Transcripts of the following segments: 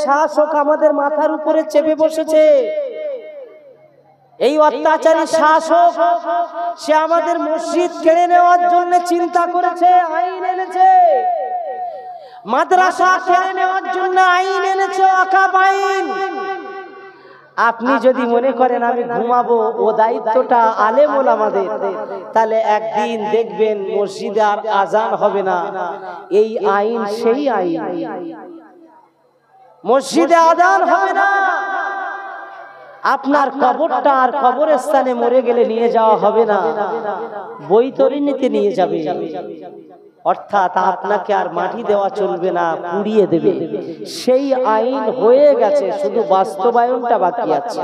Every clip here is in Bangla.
শাসক আমাদের মাথার উপরে চেপে বসেছে। এই অত্যাচারী শাসক সে আমাদের মসজিদ কেড়ে নেওয়ার জন্য চিন্তা করেছে, আইন এনেছে। মাদ্রাসা কেড়ে নেওয়ার জন্য আইন এনেছে, ওয়াকফ আইন। আপনি যদি মনে করেন আমি ঘুমাবো, ও দায়িত্বটা আলেম ওলামাদের, তাহলে একদিন দেখবেন মসজিদে আর আজান হবে না। এই আইন সেই আইন, মসজিদে আজান হবে না। আপনার কবরটা আর কবরস্থানে মরে গেলে নিয়ে যাওয়া হবে না, বৈতরণীতে নিয়ে যাবে। অর্থাৎ আপনাকে আর মাটি দেওয়া চলবে না, পুড়িয়ে দেবে। সেই আইন হয়ে গেছে, শুধু বাস্তবায়নটা বাকি আছে।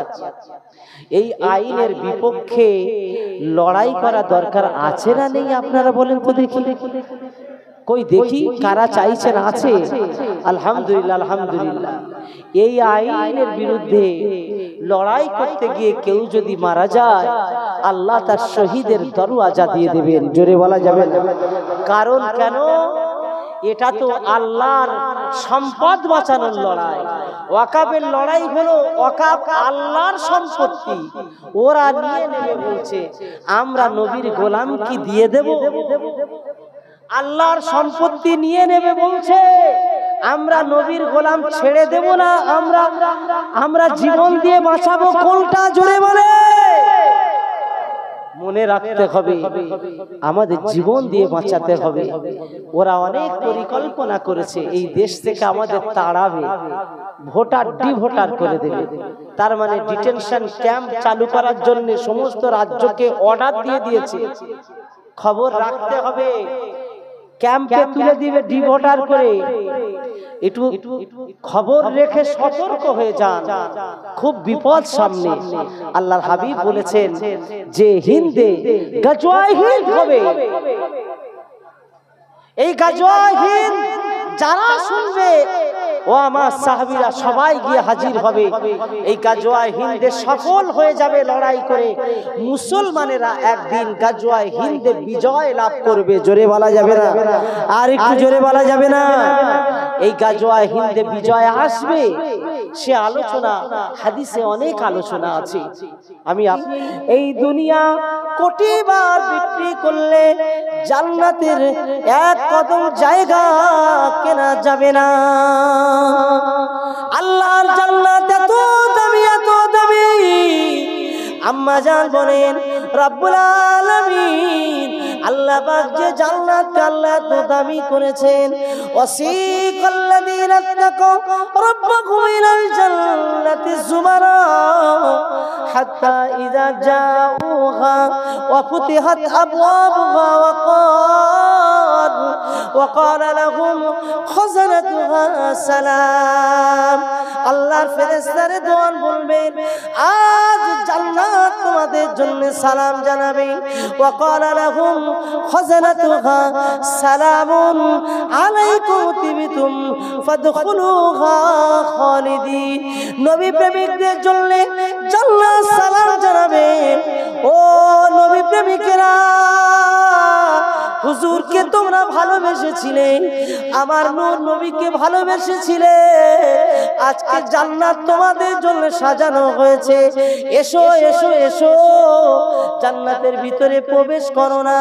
এই আইনের বিপক্ষে লড়াই করা দরকার আছে না নেই আপনারা বলেন তো দেখি। কই দেখি কারা চাইছেন? আছে, আলহামদুলিল্লাহ আলহামদুলিল্লাহ। এই আইনের বিরুদ্ধে লড়াই করতে গিয়ে কেউ যদি মারা যায়, আল্লাহ তার শহীদের দরওয়াজা দিয়ে দেবেন। জোরে বলা যাবে না। কারণ কেন? এটা তো আল্লাহর সম্পদ বাঁচানোর লড়াই। ওয়াকফের লড়াই হলো ওয়াকফ আল্লাহর সম্পত্তি, ওরা নিয়ে নেবে বলছে। আমরা নবীর গোলাম কি দিয়ে দেব? আল্লাহর সম্পত্তি নিয়ে নেবে বলছে, আমরা নবীর গোলাম ছেড়ে দেব না। আমরা জীবন দিয়ে বাঁচাবো কোনটা? জোরে বলে। মনে রাখতে হবে আমাদের জীবন দিয়ে বাঁচাতে হবে। ওরা অনেক পরিকল্পনা করেছে, এই দেশ থেকে আমাদের তাড়াবে, ভোটার ডিভোটার করে দেবে। তার মানে ডিটেনশন ক্যাম্প চালু করার জন্য সমস্ত রাজ্যকে অর্ডার দিয়ে দিয়েছে। খবর রাখতে হবে, ক্যাম্পে তুলে দিবে ডিভোটার করে। একটু খবর রেখে সতর্ক হয়ে যান, খুব বিপদ সামনে। আল্লাহর হাবিব বলেছেন যে হিন্দে গাজওয়ায়ে হিন্দ হবে। এই গাজওয়ায়ে হিন্দ যারা শুনবে, ও আমার সাহাবীরা সবাই গিয়ে হাজির হবে। এই গাজওয়ায়ে হিন্দে সফল হয়ে যাবে লড়াই করে। মুসলমানেরা একদিন গাজওয়ায়ে হিন্দে বিজয় লাভ করবে। জোরে বলা যাবে না? আর একটু জোরে বলা যাবে না? এই গাজওয়ায়ে হিন্দে বিজয় আসবে, সে আলোচনা হাদিসে অনেক আলোচনা আছে। আমি এই দুনিয়া কোটিবার বিক্রি করলে জান্নাতের এক কদম জায়গা কেনা যাবে না। আল্লাহর জান্নাত এত দামি, এত দামি। আম্মা জান বলেন রব্বুল আলামিন আল্লাহ পাক যে জান্নাতকে আল্লাহ এত দামি করেছেন, ওয়াসিকাল্লাযীনা তাকাউ রাব্বাহুম ইলাল জান্নাতি যুমারা হাত্তা ইযা জাউহা ওয়া ফুতিহাত আবওয়াবুহা وقال لهم خزنتها سلام। আল্লাহর ফেরেশতারা দোয়ান বলবেন, আজ জান্নাত তোমাদের জন্য সালাম জানাবে। وقال لهم خزنتها سلام عليكم طبتم فادخلوها خالدين। নবী প্রেমিকদের জন্য জান্নাত সালাম জানাবে। ও নবী প্রেমিকেরা, হুজুরকে তোমরা ভালোবেসেছিলে, আমার নূর নবীকে ভালোবেসেছিলে, আজকে জান্নাত তোমাদের জন্য সাজানো হয়েছে। এসো এসো এসো, জান্নাতের ভিতরে প্রবেশ করো না।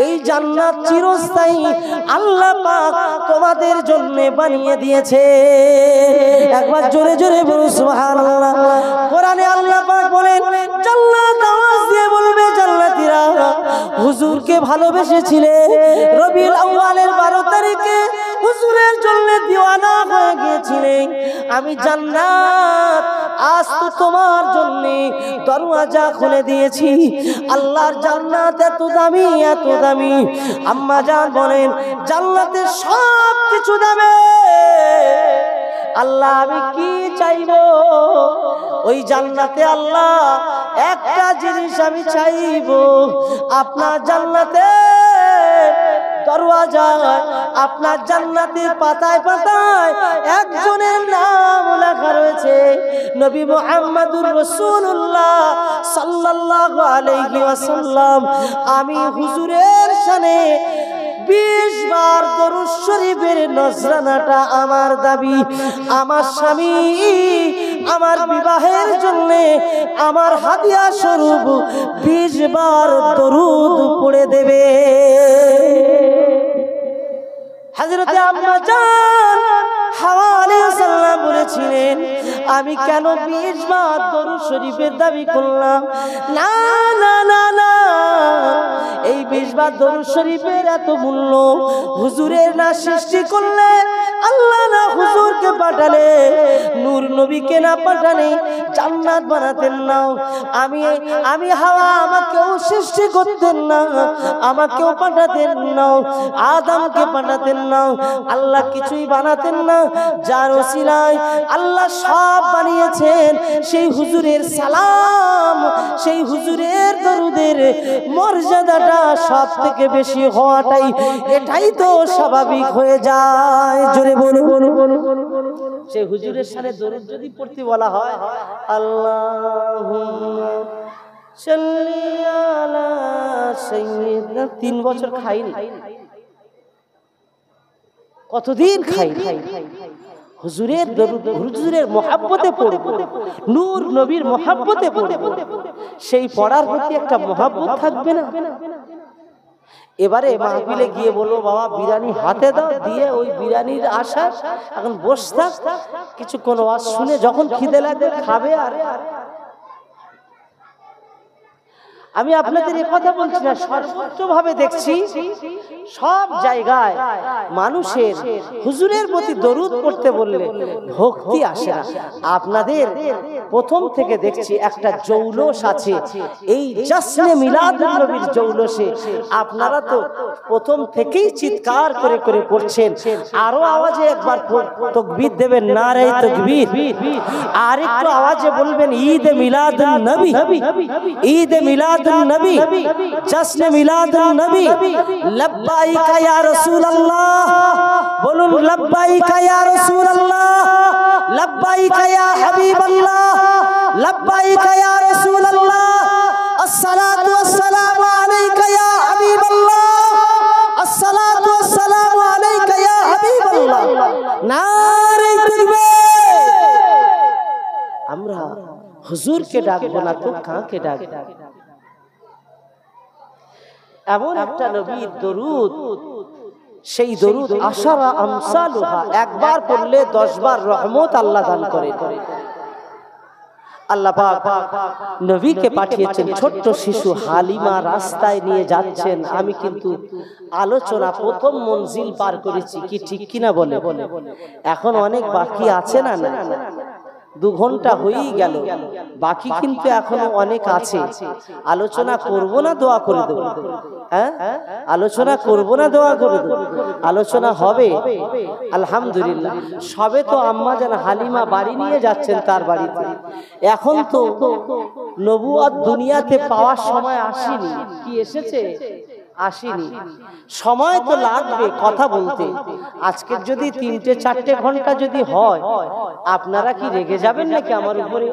এই জান্নাত চিরস্থায়ী আল্লাহ পাক তোমাদের জন্য বানিয়ে দিয়েছে। একবার জোরে জোরে বলুন সুবহানাল্লাহ। কোরআনে আল্লাহ পাক বলেন, জান্নাত আওয়াজ দিয়ে বলবে, জান্নাতীরা হুজুরকে ভালোবেসেছিলে, রবিউল আউয়ালের 12 তারিখে হুজুরের জন্য দিওয়ানা হয়ে গিয়েছিলেন। আমি জান্নাত আজ তো তোমার জন্য দরওয়াজা খুলে দিয়েছি। আল্লাহর জান্নাত এত দামি, এত দামি। আম্মা জান বলেন জান্নাতে সব কিছু দেবে। আল্লাহ আমি কি চাইবো? ওই জান্নাতে আল্লাহ একটা জিনিস আমি চাইবো, আপনার জান্নাতে দরওয়াজা, আপনার জান্নাতের পাতায় পাতায় একজনের নাম লেখা রয়েছে, নবী মুহাম্মদুর রাসূলুল্লাহ সাল্লাল্লাহু আলাইহি ওয়াসাল্লাম। আমি হুজুরের শানে 20 বার দরুদ শরীফের নজরানাটা আমার দাবি। আমার স্বামী আমার বিবাহের জন্য আমার হাদিয়া স্বরূপ 20 বার দরুদ পড়ে দেবে। হযরতে আম্মা জান হাওয়া আলাইহিস সালাম বলেছিলেন, আমি কেন 20 বার দরুদ শরীফের দাবি করলাম? না না না না, এই 20 বার দরুদ শরীফের এত মূল্য হুজুরের না সৃষ্টি করলে, আল্লাহ না হুজুরকে পাঠালে, নূর নবীকে না পাঠালে জান্নাত বানাতেন না। আমি হাওয়া আমাকেও সৃষ্টি করতেন না, আমাকেও পাঠাতেন না, আদমকে পাঠাতেন না, আল্লাহ কিছুই বানাতেন না। যার ওসিলায় আল্লাহ সব বানিয়েছেন, সেই হুজুরের সালাম, সেই হুজুরের দরুদের মর্যাদাটা সব থেকে বেশি হওয়াটাই, এটাই তো স্বাভাবিক হয়ে যায়। জোরে বলুন। সেই হুজুরের সাথে দরুদ যদি পড়তে বলা হয়, আল্লাহুম্মা সাল্লি আলা সাইয়্যিদিনা, 3 বছর খাইনি, কতদিন খাইনি। হুজুরের দরুদ, হুজুরের মহব্বতে পড়ব, নূর নবীর মহব্বতে পড়ব, সেই পড়ার প্রতি একটা মহব্বত থাকবে না? এবারে মাহফিলে গিয়ে বলবো, বাবা বিরিয়ানি হাতে দাও, দিয়ে ওই বিরিয়ানির আশা এখন বসে থাক, কিছুক্ষণ ওয়াজ শুনে যখন খিদে লাগবে খাবে। আর আমি আপনাদের এই কথা বলছি না, সর্বোচ্চ ভাবে দেখছি সব জায়গায় মানুষের হুজুরের প্রতি দরুদ পড়তে বললে ভক্তি আসে না। আপনাদের প্রথম থেকে দেখছি একটা জৌলস আছে, এই জশ্নে মিলাদুন নবীর জৌলসে আপনারা তো প্রথম থেকেই চিৎকার করে করে পড়ছেন। আরো আওয়াজে একবার তাকবীর দেবেন, নারে তাকবীর। আর একটু আওয়াজে বলবেন ঈদ মিলাদুন নবী, ঈদ মিলাদুন নবী, জশ্নে মিলাদুন নবী। লব্বাইকা ইয়া রাসূলুল্লাহ, বলুন লব্বাইকা ইয়া রাসূলুল্লাহ, লব্বাইকা ইয়া হাবিবাল্লাহ, লব্বাইকা ইয়া রাসূলুল্লাহ, আসসালাতু ওয়াসসালামু আলাইকা ইয়া হাবিবাল্লাহ, আসসালাতু ওয়াসসালামু আলাইকা ইয়া হাবিবাল্লাহ। নারে তাকবীর। আমরা হুজুরকে ডাকবো না তো কাকে ডাকবো? এমন একটা নবীর দরুদ, সেই দরুদ আশারা আমসালুহা, একবার পড়লে 10 বার রহমত আল্লাহ দান করে। আল্লাহ পাক নবীকে পাঠিয়েছেন। ছোট্ট শিশু হালিমা রাস্তায় নিয়ে যাচ্ছেন। আমি কিন্তু আলোচনা প্রথম মঞ্জিল পার করেছি, কি ঠিক কিনা বলে? এখন অনেক বাকি আছে না? 2 ঘন্টা হয়েই গেল, বাকি কিন্তু এখনো অনেক আছে। আলোচনা করব না দোয়া করে দেব? হ্যাঁ, আলোচনা করব না দোয়া করে দেব? আলোচনা হবে আলহামদুলিল্লাহ। সবে তো আম্মা জান হালিমা বাড়ি নিয়ে যাচ্ছেন তার বাড়িতে। এখন তো নবুয়ত দুনিয়াতে পাওয়ার সময় আসেনি। কি এসেছে? আসেনি। সময় তো লাগবে কথা বলতে। আজকের যদি 3-4 ঘন্টা যদি হয়, আপনারা কি রেগে যাবেন নাকি আমার উপরে?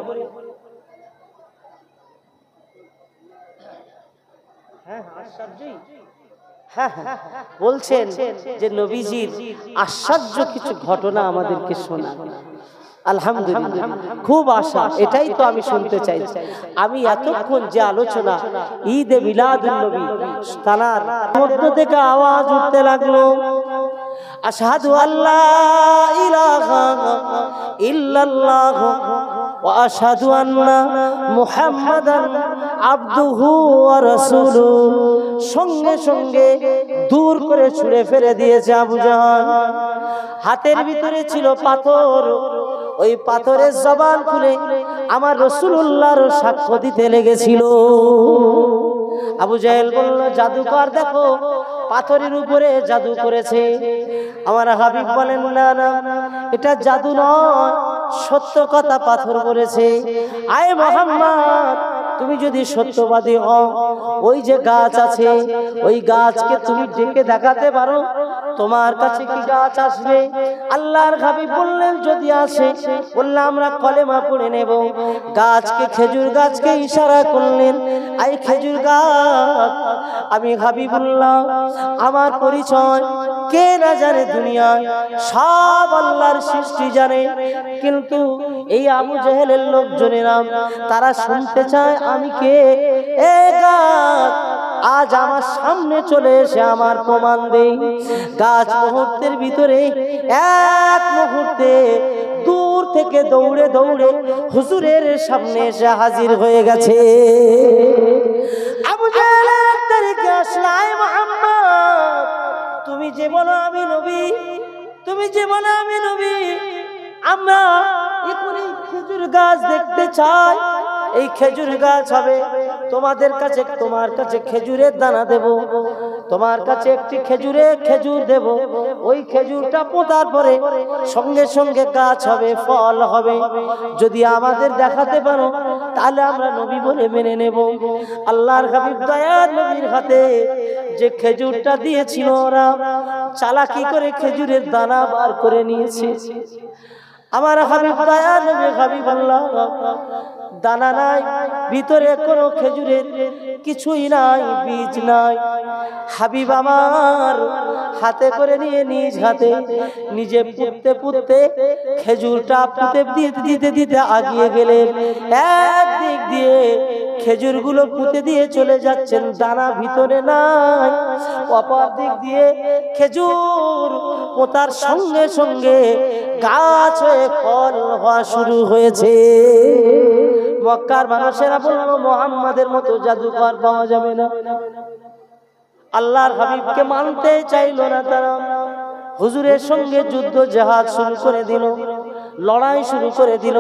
বলছেন যে নবীজির আশ্চর্য কিছু ঘটনা আমাদেরকে শোনান। আলহামদুলিল্লাহ, খুব আশা, এটাই তো আমি শুনতে চাইছি। আমি এতক্ষণ যে আলোচনা ঈদে মিলাদুন নবী, তার মধ্য থেকে আওয়াজ উঠতে লাগলো, আশহাদু আল্লা ইলাহা ইল্লাল্লাহ ওয়া আশহাদু আন্না মুহাম্মাদান আবদুহু ওয়া রাসূলুহু। সঙ্গে সঙ্গে দূর করে ছুঁড়ে ফেলে দিয়েছে আবু জাহাল। হাতের ভিতরে ছিল পাথর, ওই পাথরের জবান খুলে আমার রাসূলুল্লাহর সাক্ষ্য দিতে লেগেছিল। আবু জাহেল বলল, জাদুকর দেখো, পাথরের উপরে জাদু করেছে। আমার হাবিব বলেন, না না, এটা জাদু নয়, সত্য কথা পাথর বলেছে। আয় মুহাম্মদ, তুমি যদি সত্যবাদী হও, ওই যে গাছ আছে ওই গাছকে তুমি ডেকে দেখাতে পারো, তোমার কাছে কি গাছ আসবে? আল্লাহর হাবিব বললেন যদি আসে, বললে আমরা কলেমা পড়ে নেব। গাছকে, খেজুর গাছকে ইশারা করলেন, এই খেজুর গাছ, আমি হাবিবুল্লাহ, আমার পরিচয় কে না জানে? দুনিয়ায় সব আল্লাহর সৃষ্টি জানে, কিন্তু এই আবু জেহেলের লোকজনেরা তারা শুনতে চায় আমি কে। এ গাছ, আজ আমার সামনে চলে এসে আমার প্রমাণ দেই। গাছ মুহূর্তের ভিতরে, এক মুহূর্তে দূর থেকে দৌড়ে দৌড়ে হুজুরের সামনে এসে হাজির হয়ে গেছে। আবু জেহেলের তারিখে আসলাই মুহাম্মদ, তুমি যে বলো আমি নবী, তুমি যে বলো আমি নবী, আমরা এখনই খেজুর গাছ দেখতে চাই। এই খেজুর গাছ হবে তোমাদের কাছে, তোমার কাছে খেজুরের দানা দেব, তোমার কাছে একটি খেজুর দেব। ওই খেজুরটা পোঁতার পরে সঙ্গে সঙ্গে গাছ হবে, ফল হবে। যদি আমাদের দেখাতে পারো তাহলে আমরা নবী বলে মেনে নেব। আল্লাহর হাবিব দয়ার নবীর হাতে যে খেজুরটা দিয়েছিল, ওরা চালাকি করে খেজুরের দানা বার করে নিয়েছে। আমার হাবিব দয়ার নবী হাবিবুল্লাহ, দানা নাই, ভিতরে কোনো খেজুরের কিছুই নাই, বীজ নাই। হাবিব আমার হাতে করে নিয়ে নিজ হাতে নিজে পুঁততে পুঁততে খেজুরটা পুঁতে দিতে দিতে আগিয়ে গেলেন। একদিক দিয়ে খেজুরগুলো পুঁতে দিয়ে চলে যাচ্ছেন, দানা ভিতরে নাই। অপর দিক দিয়ে খেজুর পোতার সঙ্গে সঙ্গে গাছ হয়ে ফল হওয়া শুরু হয়েছে। মক্কার মানুষেরা বলল মুহাম্মাদের মতো জাদুকর পাওয়া যাবে না। আল্লাহর হাবিবকে মানতে চাইল না তারা। হুজুরের সঙ্গে যুদ্ধ জিহাদ শুরু করে দিল, লড়াই শুরু করে দিল।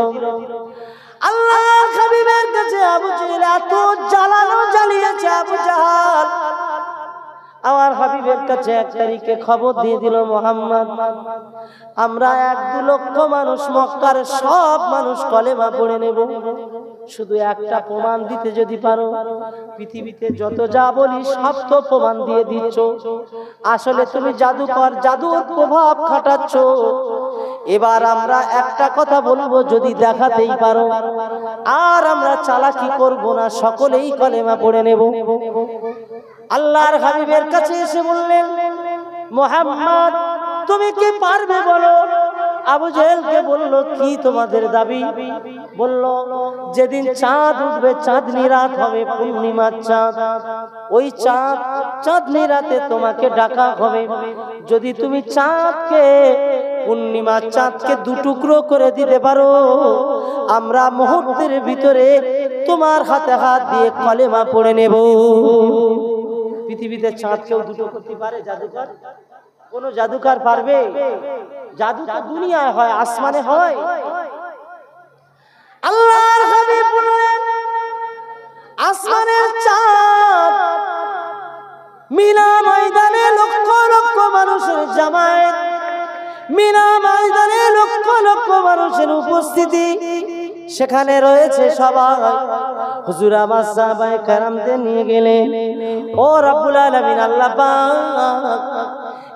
আল্লাহর হাবিবের কাছে আবু জেহেল এত জ্বালানো জ্বালিয়েছে, আবু জাহাল আমার হাবিবের কাছে এক তারিখে খবর দিয়ে দিল, মুহাম্মদ, আমরা 1-2 লক্ষ মানুষ, মক্কার সব মানুষ কলেমা পড়ে নেব, শুধু একটা প্রমাণ দিতে যদি পারো। পৃথিবীতে যত যা বলি সব তো প্রমাণ দিয়ে দিচ্ছ, আসলে তুমি জাদুকর, জাদুর প্রভাব খাটাচ্ছ। এবার আমরা একটা কথা বলবো, যদি দেখাতেই পারো, আর আমরা চালাকি করব না, সকলেই কলেমা পড়ে নেব। আল্লাহর হাবিবের কাছে এসে বললেন, মুহাম্মদ তুমি কি পারবে বলো? আবু জেহেলকে বলল, কি তোমাদের দাবি? বলল, যেদিন চাঁদ উঠবে, চাঁদনি রাত হবে, পূর্ণিমার চাঁদ, ওই চাঁদনি রাতে তোমাকে ডাকা হবে। যদি তুমি চাঁদকে, পূর্ণিমার চাঁদকে 2 টুকরো করে দিতে পারো, আমরা মুহূর্তের ভিতরে তোমার হাতে হাত দিয়ে কলেমা পড়ে নেব। পৃথিবীতে চাঁদ কেউ 2টো করতে পারে? জাদুকর? কোন জাদুকর পারবে? জাদু তো দুনিয়ায় হয়, আসমানে হয়। আল্লাহর হাবিব বললেন, আসমানের চাঁদ, মিনা ময়দানে লক্ষ লক্ষ মানুষের জামায়াত, মিনা ময়দানে লক্ষ লক্ষ মানুষের উপস্থিতি, সেখানে রয়েছে সবাই। হুজুর আমার সাহাবায়ে কেরামদের নিয়ে গেলেন। ও রব্বুল আলামিন, আল্লাহ পাক,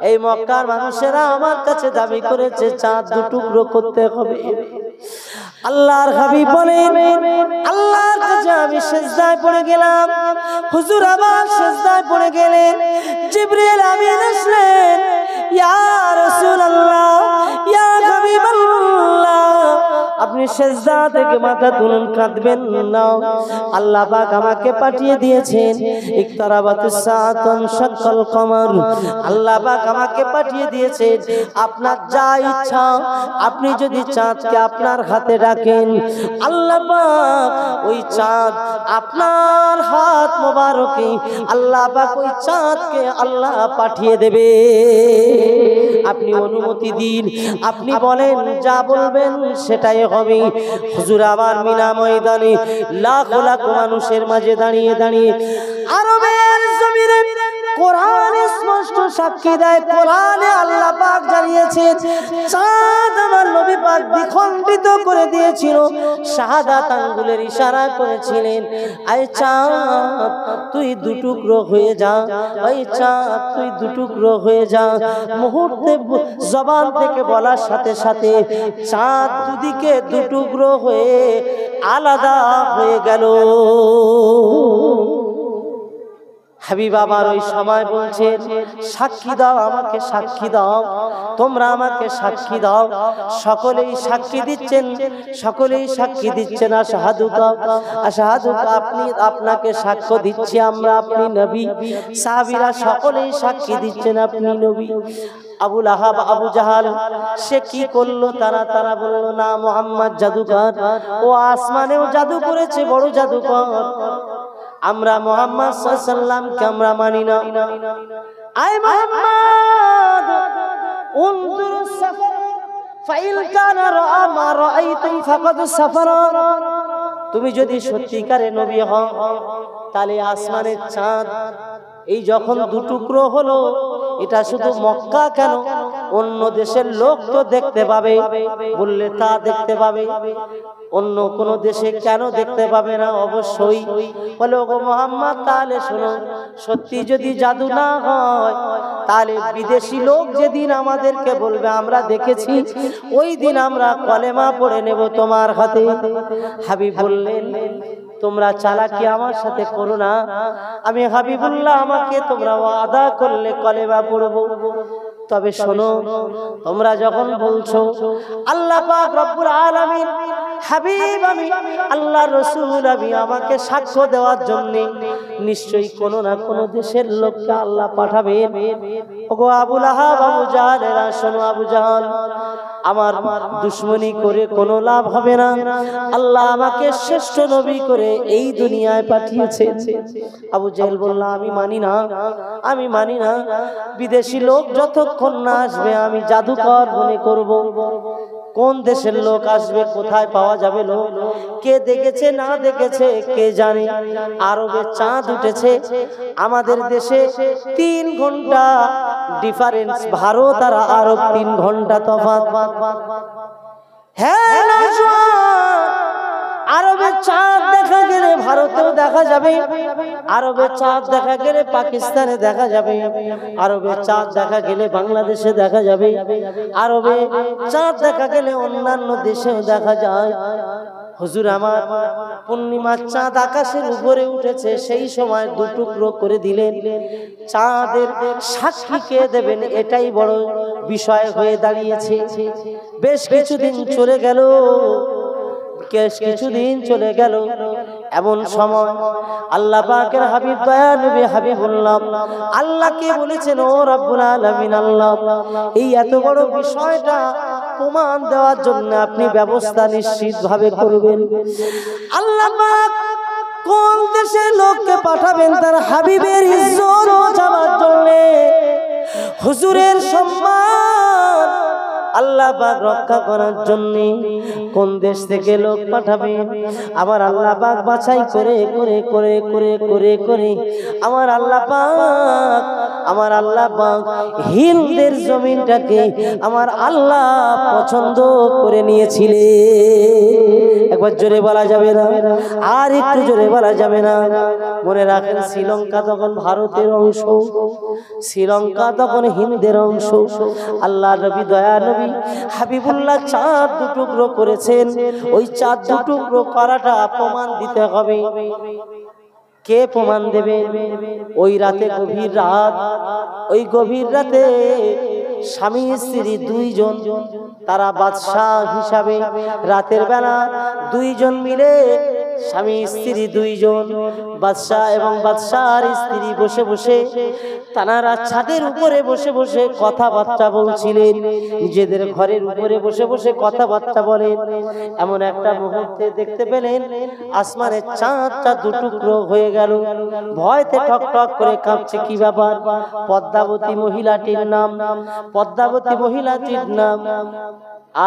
এই মক্কার মানুষেরা আমার কাছে দাবি করেছে চাঁদ 2 টুকরো করতে হবে। আল্লাহর হাবিব বলেন, আল্লাহর কাছে আমি সিজদায় পড়ে গেলাম। হুজুর আবার সিজদায় পড়ে গেলেন। জিবরিল আমিন আসলেন, ইয়া রাসূলুল্লাহ, ইয়া হাবিবাল্লাহ, আপনি সিজদা থেকে মাথা তুলুন, কাঁদবেন না। আল্লাহ পাক আমাকে পাঠিয়ে দিয়েছেন, ইকতারাবাতুস সাআতুন শাক্কাল কমার, আল্লাহ পাক আমাকে পাঠিয়ে দিয়েছেন, আপনার যা ইচ্ছা, আপনি যদি চাঁদকে আপনার হাতে রাখেন, আল্লাহ পাক ওই চাঁদ আপনার হাত মোবারকে, আল্লাহ পাক ওই চাঁদকে আল্লাহ পাঠিয়ে দেবে। আপনি অনুমতি দিন, আপনি বলেন, যা বলবেন সেটাই হবে। হুজুর আবার মিনা ময়দানে লাখ লাখ মানুষের মাঝে দাঁড়িয়ে দাঁড়িয়ে আরবের জমিনে কোরআন স্পষ্ট সাক্ষী দেয়, কোরআনে আল্লাহ পাক জানিয়েছে, চাঁদ আমার নবী পাক দ্বিখণ্ডিত করে করে দিয়েছিল, শাহাদাত আঙ্গুলের ইশারা করেছিলেন, আয় চাঁদ তুই দুটুকরো হয়ে যা, ওই চাঁদ তুই দুটুকরো হয়ে যা। মুহূর্তে জবান থেকে বলার সাথে সাথে চাঁদ দুদিকে দুটুকরো হয়ে আলাদা হয়ে গেল। হাবিব আবার ওই সময় বলছেন, সাক্ষী দাও, আমাকে সাক্ষী দাও, তোমরা আমাকে সাক্ষী দাও। সকলেই সাক্ষী দিচ্ছেন, সকলেই সাক্ষী দিচ্ছেন, আশহাদুকা আশহাদুকা, আপনি আপনাকে সাক্ষ্য দিচ্ছি আমরা, আপনি নবী। সাহাবীরা সকলেই সাক্ষী দিচ্ছেন আপনি নবী। আবুল আহাব, আবু জাহাল, সে কি করলো? তারা বলল, না, মুহাম্মদ জাদুকর, ও আসমানেও জাদু করেছে, বড় জাদুকর। আমরা মুহাম্মদ সাল্লাল্লাহু আলাইহি সাল্লামকে আমরা মানি না। আয় মুহাম্মদ, উনজুরু সাফার ফাইল কানা রাআ মা রাআইতুম ফাকাদ সাফারা। তুমি যদি সত্যিকারে নবী হও, তাহলে আসমানের চাঁদ এই যখন দুটুকরো হলো, এটা শুধু মক্কা কেন, অন্য দেশের লোক তো দেখতে পাবে। বললে, তা দেখতে পাবে, অন্য কোন দেশে কেন দেখতে পাবে না? অবশ্যই। বলে, ওগো মুহাম্মদ, তাহলে শোনো, সত্যি যদি জাদু না হয়, তাহলে বিদেশি লোক যেদিন আমাদেরকে বলবে আমরা দেখেছি, ওই দিন আমরা কলেমা পড়ে নেব তোমার হাতে। হাবিব বললেন, তোমরা চালাকি আমার সাথে করো না, আমি হাবিবুল্লাহ, আমাকে তোমরা ওয়াদা করলে কলেমা পড়ব। তবে শোনো, তোমরা যখন বলছো আল্লাহ পাক রব্বুল আলামিন হাবিব আমি, আল্লাহ রাসূল আমি, আমাকে সাক্ষ্য দেওয়ার জন্য নিশ্চয়ই কোনো না কোনো দেশের লোককে আল্লাহ পাঠাবেন। ওগো আবু লাহাব, আবু জাহলেরা, শোনো আবু জাহল, আমার দুশমনি করে কোনো লাভ হবে না। আল্লাহ আমাকে শ্রেষ্ঠ নবী করে এই দুনিয়ায় পাঠিয়েছেন। আবু জাহল বলল, আমি মানি না, আমি মানি না। বিদেশি লোক যতক্ষণ না আসবে আমি জাদুকর মনে করব। কোন দেশের লোক আসবে, কোথায় পাওয়া যাবে লোক, কে দেখেছে না দেখেছে কে জানে। আরবে চাঁদ উঠেছে, আমাদের দেশে 3 ঘন্টা ডিফারেন্স, ভারত আর আরব 3 ঘন্টা তফাৎ। হ্যাঁ, আরবে চাঁদ দেখা গেলে ভারতেও দেখা যাবে, আরবে চাঁদ দেখা গেলে পাকিস্তানে দেখা যাবে, আরবে চাঁদ দেখা গেলে বাংলাদেশে দেখা যাবে, আরবে চাঁদ দেখা গেলে অন্যান্য দেশেও দেখা যায়। হুজুর আমার, পূর্ণিমার চাঁদ আকাশের উপরে উঠেছে, সেই সময় দুটুকরো করে দিলেন। চাঁদের সাক্ষী কে দেবেন, এটাই বড় বিষয় হয়ে দাঁড়িয়েছে। বেশ কিছুদিন চলে গেল, কিছুদিন চলে গেল, এমন সময় আল্লাহ পাকের হাবিব দয়া নবী হাবিবুল্লাহ আল্লাহকে বলেছেন, ও রব্বুল আলামিন আল্লাহ, এই এত বড় বিষয়টা প্রমাণ দেওয়ার জন্য আপনি ব্যবস্থা নিশ্চিতভাবে করবেন। আল্লাহ পাক কোন দেশের লোককে পাঠাবেন তার হাবিবের ইজ্জত বাঁচাবার জন্য, হুজুরের সম্মান আল্লাহ পাক রক্ষা করার জন্য কোন দেশ থেকে লোক পাঠাবেন। আমার আল্লাহ পাক বাছাই করে করে করে করে করে করে আমার আল্লাহ পাক হিন্দের জমিনটাকে আমার আল্লাহ পছন্দ করে নিয়েছিলেন। একবার জোরে বলা যাবে না, আর একটু জোরে বলা যাবে না। মনে রাখেন, শ্রীলঙ্কা তখন ভারতের অংশ, শ্রীলঙ্কা তখন হিন্দের অংশ। আল্লাহ নবী দয়া নবী হাবিবুল্লাহ চাঁদ দুটুকরো করেছেন, ওই চাঁদ দুটুকরো করাটা প্রমাণ দিতে হবে। কে প্রমাণ দেবে? ওই রাতে, গভীর রাত, ওই গভীর রাতে স্বামী স্ত্রী 2 জন, তারা বাদশাহ হিসাবে রাতের বেলা 2 জন মিলে, স্বামী স্ত্রী 2 জন, বাদশাহ এবং বাদশাহর স্ত্রী বসে বসে, তারা ছাদের উপরে বসে বসে কথাবার্তা বলছিলেন, নিজেদের ঘরের উপরে বসে বসে কথাবার্তা বলেন। এমন একটা মুহূর্তে দেখতে পেলেন আসমানের চাঁদটা দুটুকরো হয়ে গেল। ভয়তে ঠক ঠক করে কাঁপছে। কি ব্যাপার? পদ্মাবতী মহিলাটির নাম, পদ্মাবতী মহিলাটির নাম।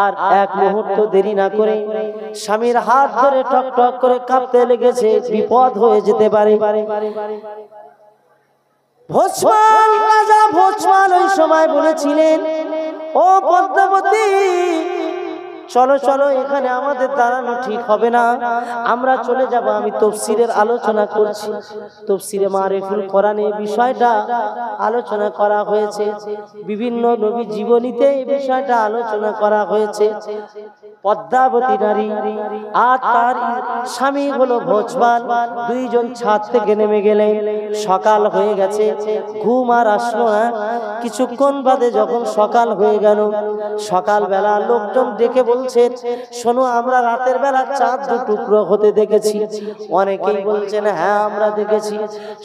আর এক মুহূর্ত দেরি না করে স্বামীর হাত ধরে ঠক ঠক করে কাঁপতে লেগেছে, বিপদ হয়ে যেতে পারে। ভোজপাল রাজা ভোজপাল ওই সময় বলেছিলেন, ও পদ্মাবতী, চলো চলো, এখানে আমাদের দাঁড়ানো ঠিক হবে না, আমরা চলে যাব। আমি তাফসীরের আলোচনা করছি, তাফসীরে মারিফুল কোরআনে বিষয়টা আলোচনা করা হয়েছে, বিভিন্ন নবী জীবনীতে এই বিষয়টা আলোচনা করা হয়েছে। পদ্মাবতী নারী আর তার স্বামী হলো ভোজপাল, দুইজন ছাদ থেকে নেমে গেলেন। সকাল হয়ে গেছে, ঘুম আর আসলো না। কিছুক্ষণ বাদে যখন সকাল হয়ে গেল, সকালবেলা লোকজন ডেকে বলছে, শোনো, আমরা রাতের বেলা চাঁদ দু টুকরো হতে দেখেছি। অনেকেই বলছেন হ্যাঁ আমরা দেখেছি।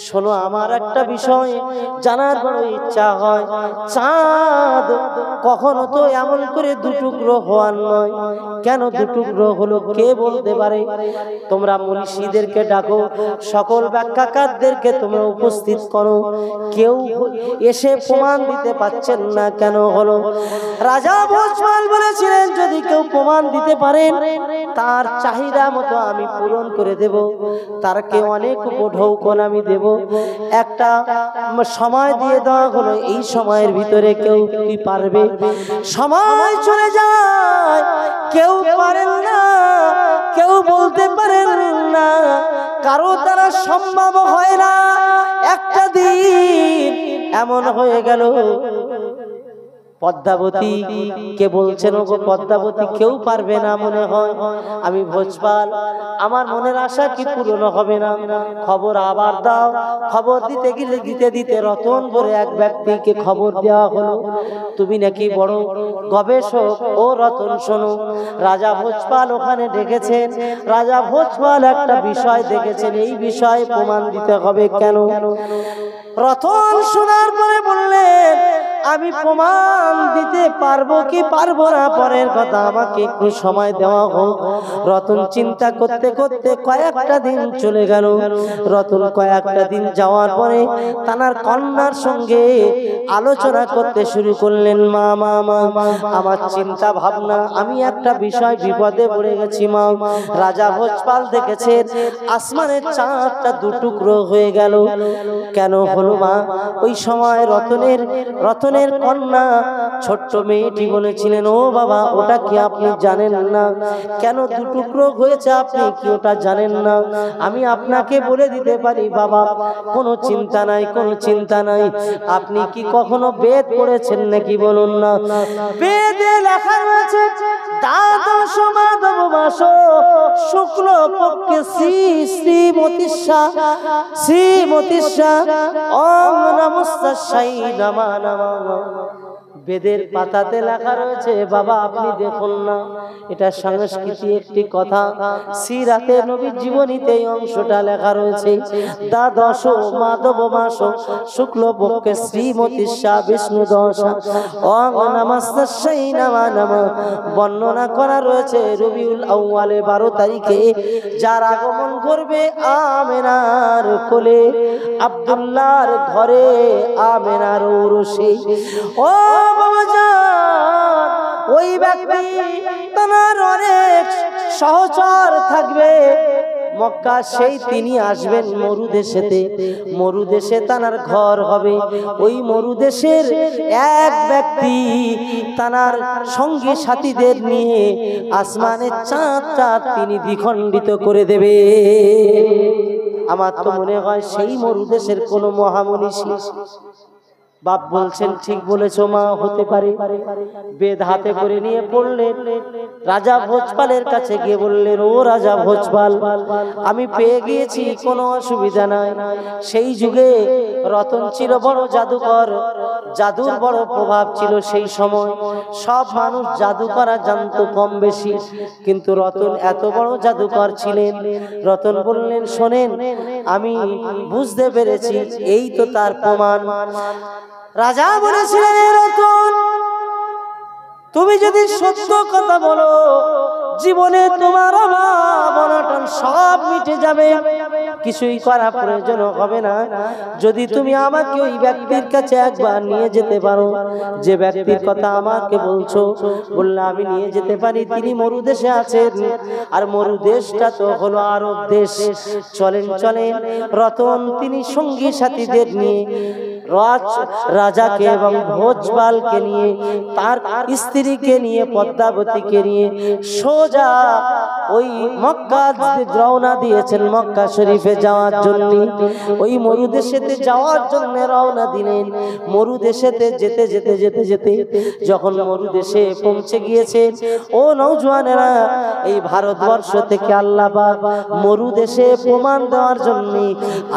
শোনো, আমার একটা বিষয় জানার বড় ইচ্ছা হয়, চাঁদ কখনো তো এমন করে দু টুকরো হওয়ার নয়, কেন দু টুকরো হলো কে বলতে পারে? তোমরা মুনিশিদেরকে ডাকো, সকল ব্যাখ্যাকারদেরকে তোমরা উপস্থিত করো, কেউ এসে প্রমাণ দিতে পারছেন না কেন হলো। রাজা ভোজপাল বলেছিলেন, যদি কেউ প্রমাণ দিতে পারেন তার চাহিদা মতো আমি পূরণ করে দেব, তারকে অনেক উপঢৌকন আমি দেব। একটা সময় দিয়ে দেওয়া হলো, এই সময়ের ভিতরে কেউ কি পারবে? সময় চলে যায়, কেউ পারেন না, কেউ বলতে পারেন না, কারো দ্বারা সম্ভব হয় না। একটা দিন এমন হয়ে গেল, পদ্মাবতী কে বলছেন, ওগো পদ্মাবতী, কেউ পারবে না মনে হয়। আমি ভোজপাল, আমার মনের আশা কি পূরণ হবে না? খবর আবার দাও। খবর দিতে গেলে দিতে দিতে রতন বলে এক ব্যক্তিকে খবর দেওয়া হলো, তুমি নাকি বড় গবেষক। ও রতন, শোনো, রাজা ভোজপাল ওখানে ডেকেছেন। রাজা ভোজপাল একটা বিষয় দেখেছেন, এই বিষয়ে প্রমাণ দিতে হবে। কেন? রতন শোনার পরে বললেন, আমি প্রমাণ দিতে পারবো কি পারবো না পরের কথা, আমাকে একটু সময় দেওয়া হোক। রতন চিন্তা করতে করতে কয়েকটা দিন চলে গেল। রতন কয়েকটা দিন যাওয়ার পরে তার কন্যার সঙ্গে আলোচনা করতে শুরু করলেন। মা মা মা আমার চিন্তা ভাবনা, আমি একটা বিষয় বিপদে পড়ে গেছি মা। রাজা ভোজপাল দেখেছেন আসমানের চাঁদটা দু টুকরো হয়ে গেল। কেন হলো মা? ওই সময় রতনের কন্যা ছোট্ট মেয়েটি বলেছিলেন, ও বাবা, ওটা কি আপনি জানেন না? কেন দু টুকরো হয়েছে আপনি কি ওটা জানেন না? আমি আপনাকে বলে দিতে পারি বাবা, কোনো চিন্তা নাই, কোনো চিন্তা নাই। আপনি কি কখনো বেদ পড়েছেন নাকি বলুন না? বেদে লেখা রয়েছে, দ্বাদশ মাধব মাস শুক্ল পক্ষে শ্রীমতীষা ওম নমস্তাস্মৈ নমঃ নমঃ। বেদের পাতাতে লেখা রয়েছে বাবা, আপনি দেখুন না, এটা সংস্কৃতি একটি কথা। সিরাতে নবীর জীবনীতে এই অংশটা লেখা রয়েছে, দ্বাদশ মাধব মাস শুক্ল পক্ষে শ্রীমতীষা বিষ্ণু দশা ওম নমস্তাস্মৈ নমঃ নমঃ। বর্ণনা করা রয়েছে রবিউল আউয়ালে 12 তারিখে যার আগমন করবে আমেনার কোলে, আব্দুল্লাহর ঘরে, আমেনার ঔরসে। ও ওই ব্যক্তি তার অনেক সহচর থাকবে মক্কা, সেই তিনি আসবেন মরুদেশেতে। মরুদেশে তানার ঘর হবে। ওই মরুদেশের এক ব্যক্তি তানার সঙ্গী সাথীদের নিয়ে আসমানের চাঁদটা তিনি দ্বিখণ্ডিত করে দেবে। আমার তো মনে হয় সেই মরুদেশের কোনো মহামনীষী। বাপ বলছেন, ঠিক বলেছো মা, হতে পারে। বেদ হাতে করে নিয়ে পড়লেন, রাজা ভোজপালের কাছে গিয়ে বললেন, ও রাজা ভোজপাল, আমি পেয়ে গিয়েছি, কোনো অসুবিধা নাই। সেই যুগে রতন ছিল বড় জাদুকর, জাদুর বড় প্রভাব ছিল সেই সময়। সব মানুষ জাদু করা জানতো কম বেশি, কিন্তু রতন এত বড় জাদুকর ছিলেন। রতন বললেন, শোনেন, আমি বুঝতে পেরেছি, এই তো তার প্রমাণ। রাজা বলেছিলেন, রতন, তুমি যদি সত্য কথা বলো, জীবনে তোমার অভাব অনটন সব মিটে যাবে, কিছুই করা প্রয়োজন হবে না। যদি তুমি আমাকে ওই ব্যক্তির কাছে একবার নিয়ে যেতে পারো, যে ব্যক্তির কথা আমাকে বলছো। বললে, আমি নিয়ে যেতে পারি। তিনি মরুদেশে আছেন, আর মরুদেশটা তো হলো আরব দেশ। চলেন চলেন। রতন তিনি সঙ্গী সাথীদের নিয়ে রাজাকে এবং ভোজপালকে নিয়ে, তার স্ত্রীকে নিয়ে, পদ্মাবতীকে নিয়ে সোজা ওই মক্কা রওনা দিয়েছেন মক্কা শরীফে যাওয়ার জন্য। ওই মরুদেশেতে যাওয়ার জন্য রওনা দিলেন। মরুদেশেতে যেতে যেতে যেতে যেতে যখন মরুদেশে পৌঁছে গিয়েছে, ও নওজওয়ানেরা, এই ভারতবর্ষ থেকে আল্লাহ পাক মরুদেশে প্রমাণ দেওয়ার জন্য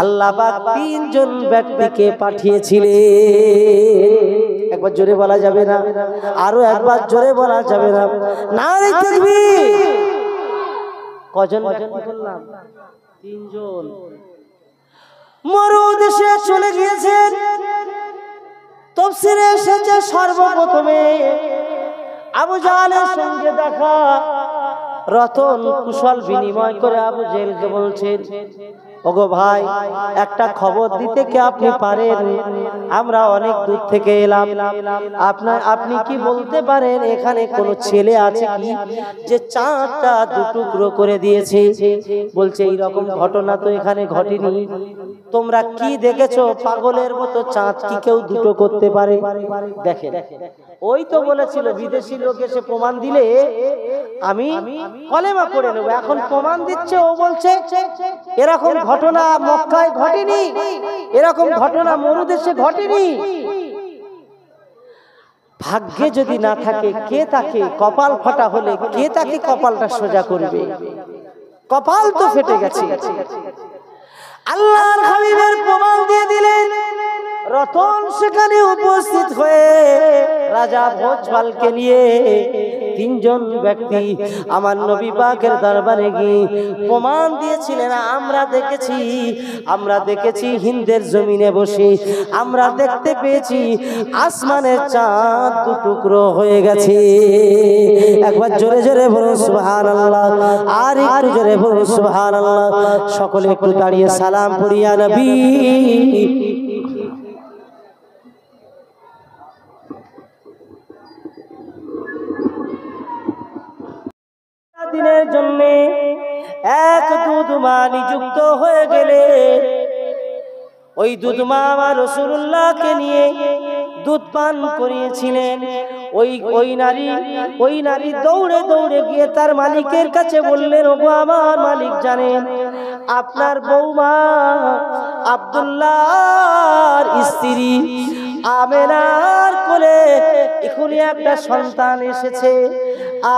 আল্লাহ পাক 3 জন ব্যক্তিকে পাঠিয়েছিলেন। একবার জোরে বলা যাবে না? আরো একবার জোরে বলা যাবে না? নারে তাকবীর। কজন বললাম? 3 জন মরুদেশে চলে গিয়েছেন। তাফসীরে এসেছে সর্বপ্রথমে আবু জাহলের সঙ্গে দেখা, রতন কুশল বিনিময় করে আবু জেহেলকে বলছেন, ওগো ভাই, একটা খবর দিতে কি আপনি পারেন? আমরা অনেক দূর থেকে এলাম, আপনি কি বলতে পারেন এখানে কোনো ছেলে আছে কি যে চাঁদটা 2 টুকরো করে দিয়েছে? বলছে এইরকম ঘটনা তো এখানে ঘটেনি। তোমরা কি দেখেছো? পাগলের মতো চাঁদ কি কেউ 2টো করতে পারে? দেখেন, ওই তো বলেছিল বিদেশি লোক এসে প্রমাণ দিলে আমি কলেমা পড়ে নেব। এখন প্রমাণ দিচ্ছে, ও বলছে এরকম ঘটনা মক্কায় ঘটেনি, এরকম ঘটনা মরুদেশে ঘটেনি। ভাগ্যে যদি না থাকে, কে তাকে কপাল ফাটা হলে কে তাকে কপালটা সোজা করবে? কপাল তো ফেটে গেছে। আল্লাহর হাবিবের প্রমাণ দিয়ে দিলেন। রতন সেখানে উপস্থিত হয়ে রাজা ভোজপালকে নিয়ে 3 জন ব্যক্তি আমার নবী পাকের দরবারে গিয়ে প্রমাণ দিয়েছিলেন, আমরা দেখেছি হিন্দের জমিনে বসে আমরা দেখতে পেয়েছি আসমানের চাঁদ 2 টুকরো হয়ে গেছে। একবার জোরে জোরে বলুন সুবহানাল্লাহ, আর একটু জোরে বলুন সুবহানাল্লাহ। সকলে একটু দাঁড়িয়ে সালাম পড়িয়া নবী। দিনের জন্য এক দুধমা নিযুক্ত হয়ে গেলে ওই দুধমা আমার রাসূলুল্লাহকে নিয়ে দুধ পান করিয়েছিলেন। ওই নারী দৌড়ে দৌড়ে গিয়ে তার মালিকের কাছে বললেন, ওগো আমার মালিক, জানেন আপনার বৌমা আব্দুল্লাহর স্ত্রী আমেনার কোলে এখনই একটা সন্তান এসেছে।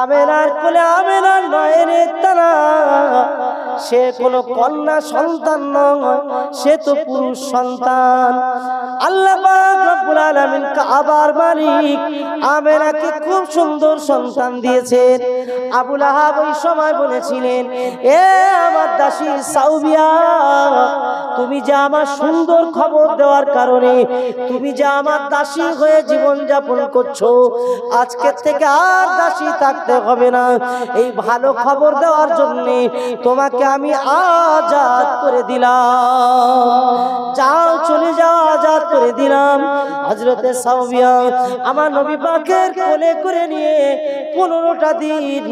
আমেনার কোলে আমেনার নয়নের তারা, সে কোনো কন্যা সন্তান নয়, সে তো পুরুষ সন্তান। আল্লাহ পাক রব্বুল আলামিন কাবার মালিক আমেনাকে খুব সুন্দর সন্তান দিয়েছেন। আবু লাহাব ওই সময় বলেছিলেন, এ আমার দাসী সাউবিয়া, তুমি যে আমার সুন্দর খবর দেওয়ার কারণে তুমি যে আমার দাসী হয়ে জীবন যাপন করছো, আজকের থেকে আর দাসী থাকতে হবে না। এই ভালো খবর দেওয়ার জন্য তোমাকে আমি আজাদ করে দিলাম। যাও, চলে যাও, আজাদ করে দিলাম। হযরতে সাউবিয়া আমার নবী পাকের কোলে করে নিয়ে 15টা দিন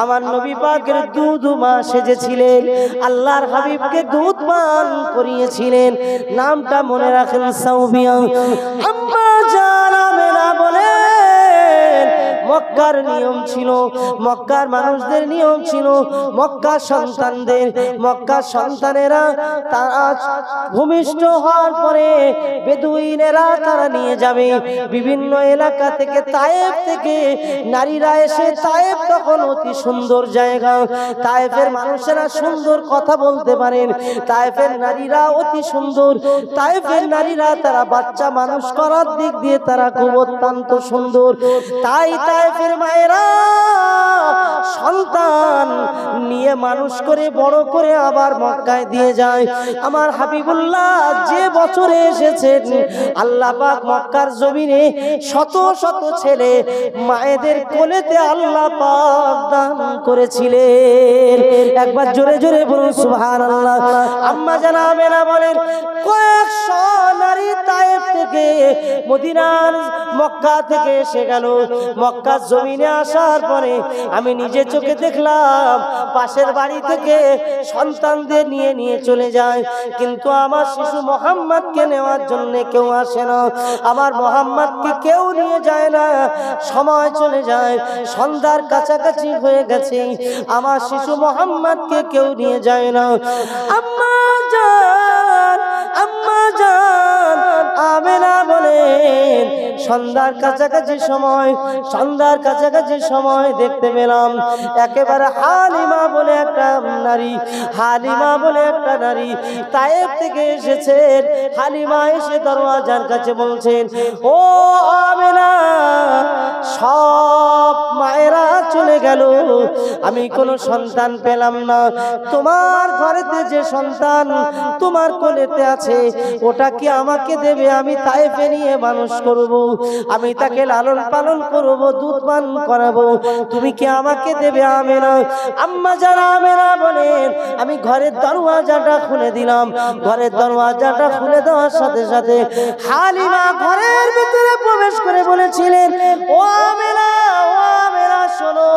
আমার নবী পাকের দুধমা সেজেছিলেন। আল্লাহর হাবিবকে দুধ পান করিয়েছিলেন। নামটা মনে রাখেন, সাউবিয়া। আম্মা জান আমেনা বলেন, মক্কার নিয়ম ছিল, মক্কার মানুষদের নিয়ম ছিল, মক্কার সন্তানেরা তারা ভূমিষ্ঠ হওয়ার পরে বেদুইনেরা তারা নিয়ে যাবে বিভিন্ন এলাকা থেকে, তায়েফ থেকে নারীরা এসে, তায়েফ তখন অতি সুন্দর জায়গা, তায়েফের মানুষেরা সুন্দর কথা বলতে পারেন, তায়েফের নারীরা অতি সুন্দর, তায়েফের নারীরা তারা বাচ্চা মানুষ করার দিক দিয়ে তারা খুব অত্যন্ত সুন্দর। তাই তায়েফের মায়েরা সন্তান নিয়ে মানুষ করে বড় করে আবার মক্কায় দিয়ে যায়। আমার হাবিবুল্লাহ যে বছরে এসেছেন, আল্লাহ পাক মক্কার জমিনে শত শত ছেলে মায়েদের কোলেতে আল্লাহ পাক দান করেছিলেন। একবার জোরে জোরে বলুন সুবহানাল্লাহ। আম্মা জান আমেনা বলেন, কয়েকশো নারী তায়েফ থেকে মদিনার মক্কা থেকে এসে গেল। মক্কার জমিনে আসার পরে আমি নিজে চোখে দেখলাম পাশের বাড়ি থেকে সন্তানদের নিয়ে নিয়ে চলে যায়, কিন্তু আমার শিশু মুহাম্মদকে নেওয়ার জন্য কেউ আসে না। আমার মুহাম্মদকে কেউ নিয়ে যায় না। সময় চলে যায়, সন্ধ্যার কাছাকাছি হয়ে গেছে, আমার শিশু মুহাম্মদকে কেউ নিয়ে যায় না। আম্মা জান, আম্মা জান, আমেনা বলেন সন্ধ্যার কাছাকাছি সময় দেখতে পেলাম একেবারে হালিমা বলে একটা নারী তায়েফ থেকে এসেছেন। হালিমা এসে দরওয়াজার কাছে বলছেন, ও আমেনা, সব মায়েরা চলে গেল, আমি কোনো সন্তান পেলাম না। তোমার ঘরেতে যে সন্তান তোমার কোলেতে আছে ওটা কি আমাকে দেবে? আমি তায়েফে নিয়ে মানুষ করব, আমি তাকে লালন পালন করব, দুধ পান করাবো, তুমি কি আমাকে দেবে? আমেনা, আম্মা যারা আমেনা বলেন আমি ঘরের দরওয়াজাটা খুলে দিলাম। ঘরের দরওয়াজাটা খুলে দেওয়ার সাথে সাথে হালিমা ঘরের ভিতরে প্রবেশ করে বলেছিলেন, ও আমেনা, ও আমেনা শোনো,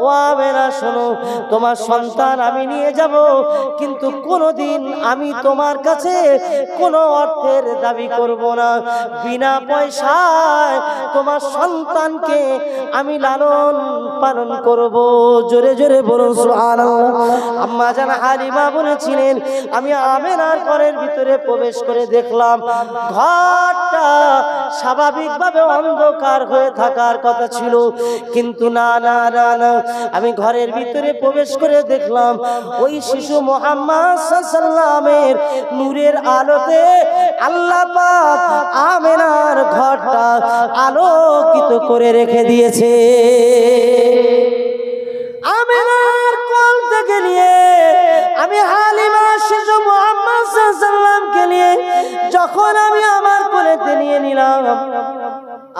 ও আমেনা শোনো, তোমার সন্তান আমি নিয়ে যাব, কিন্তু কোনোদিন আমি তোমার কাছে কোনো অর্থের দাবি করব না। বিনা পয়সায় তোমার সন্তানকে আমি লালন পালন করব। জোরে জোরে বলুন সুবহানাল্লাহ। আম্মা জান হালিমা বলেছিলেন, আমি আমেনার ঘরের ভিতরে প্রবেশ করে দেখলাম ঘরটা স্বাভাবিকভাবে অন্ধকার হয়ে থাকার কথা ছিল, কিন্তু না না না না, আমি ঘরের ভিতরে প্রবেশ করে দেখলাম ওই শিশু মুহাম্মদ সাল্লাল্লাহু আলাইহি ওয়াসাল্লামের নূরের আলোতে আল্লাহ পাক আমেনার ঘরটা আলোকিত করে রেখে দিয়েছে। আমেনার কোল থেকে নিয়ে আমি হালিমা শিশু মুহাম্মদ সাল্লাল্লাহু আলাইহি ওয়াসাল্লামকে নিয়ে যখন আমি আমার কোলেতে নিয়ে নিলাম,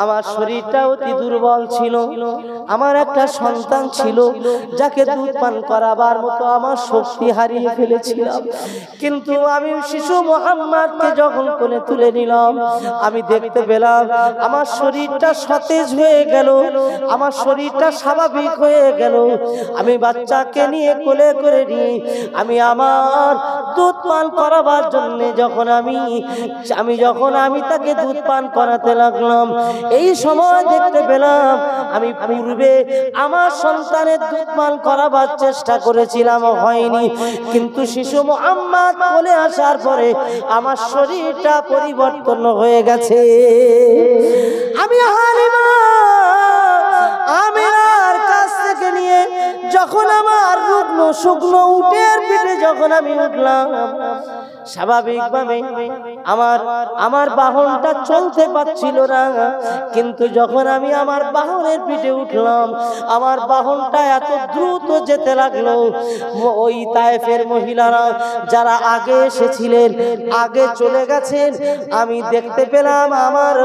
আমার শরীরটা অতি দুর্বল ছিল। আমার একটা সন্তান ছিল যাকে দুধ পান করাবার মতো আমার শক্তি হারিয়ে ফেলেছিলাম, কিন্তু আমি শিশু মুহাম্মদকে যখন কোলে তুলে নিলাম আমি দেখতে পেলাম আমার শরীরটা সতেজ হয়ে গেল, আমার শরীরটা স্বাভাবিক হয়ে গেল। আমি বাচ্চাকে নিয়ে কোলে করে নিয়ে আমি আমার দুধ পান করাবার জন্য যখন আমি তাকে দুধ পান করাতে লাগলাম, এই সময় দেখতে পেলাম আমি পূর্বে আমার সন্তানের দুধ পান করাবার চেষ্টা করেছিলাম, হয়নি, কিন্তু শিশু মুহাম্মদ কোলে আসার পরে আমার শরীরটা পরিবর্তন হয়ে গেছে। আমি হালিমা আমেনার কাছ থেকে নিয়ে যখন আমার রুগ্ন শুকনো উটের পিঠে যখন আমি উঠলাম, স্বাভাবিকভাবে আমার বাহনটা চলতে পারছিল না, কিন্তু যখন আমি আমার বাহনের পিঠে উঠলাম আমার বাহনটা এত দ্রুত যেতে লাগলো। ওই তায়েফের মহিলারা যারা আগে এসেছিলেন, আগে চলে গেছেন, আমি দেখতে পেলাম আমার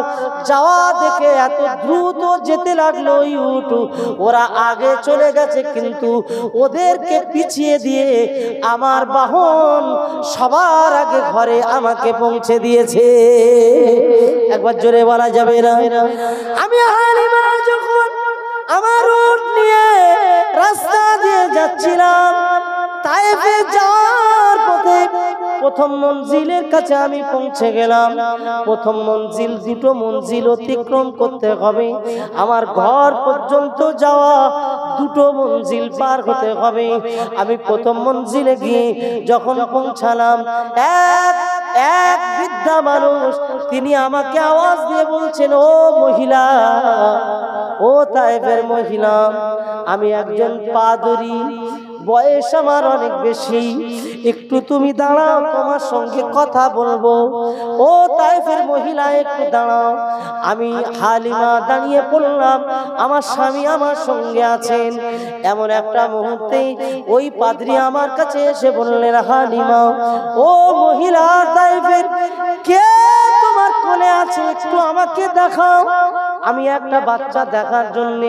যাওয়া দেখে এত দ্রুত যেতে লাগলো ওই উট, ওরা আগে চলে গেছে, কিন্তু ওদেরকে পিছিয়ে দিয়ে আমার বাহন সবার আগে ঘরে আমাকে পৌঁছে দিয়েছে। একবার জোরে বলা যাবে না? আমি হালিমা যখন আমার উট নিয়ে রাস্তা দিয়ে যাচ্ছিলাম, তায়েফে যাওয়ার পথে প্রথম মঞ্জিলের কাছে আমি পৌঁছে গেলাম। প্রথম মঞ্জিল, দুটো মঞ্জিল অতিক্রম করতে হবে, আমার ঘর পর্যন্ত যাওয়া দুটো মঞ্জিল পার হতে হবে। আমি প্রথম মঞ্জিলে গিয়ে যখন পৌঁছালাম, এক বৃদ্ধা মানুষ তিনি আমাকে আওয়াজ দিয়ে বলছেন, ও মহিলা, ও তায়েফের মহিলা, আমি একজন পাদরী, বয়স আমার অনেক বেশি, একটু তুমি দাঁড়াও, তোমার সঙ্গে কথা বলবো। ও তায়েফের মহিলা একটু দাঁড়াও। আমি হালিমা দাঁড়িয়ে পড়লাম, আমার স্বামী আমার সঙ্গে আছেন। এমন একটা মুহূর্তে ওই পাদ্রী আমার কাছে এসে বললেন, হালিমা, ও মহিলা তায়েফের, কে তোমার কোলে আছে, একটু আমাকে দেখাও। আমি একটা বাচ্চা দেখার জন্য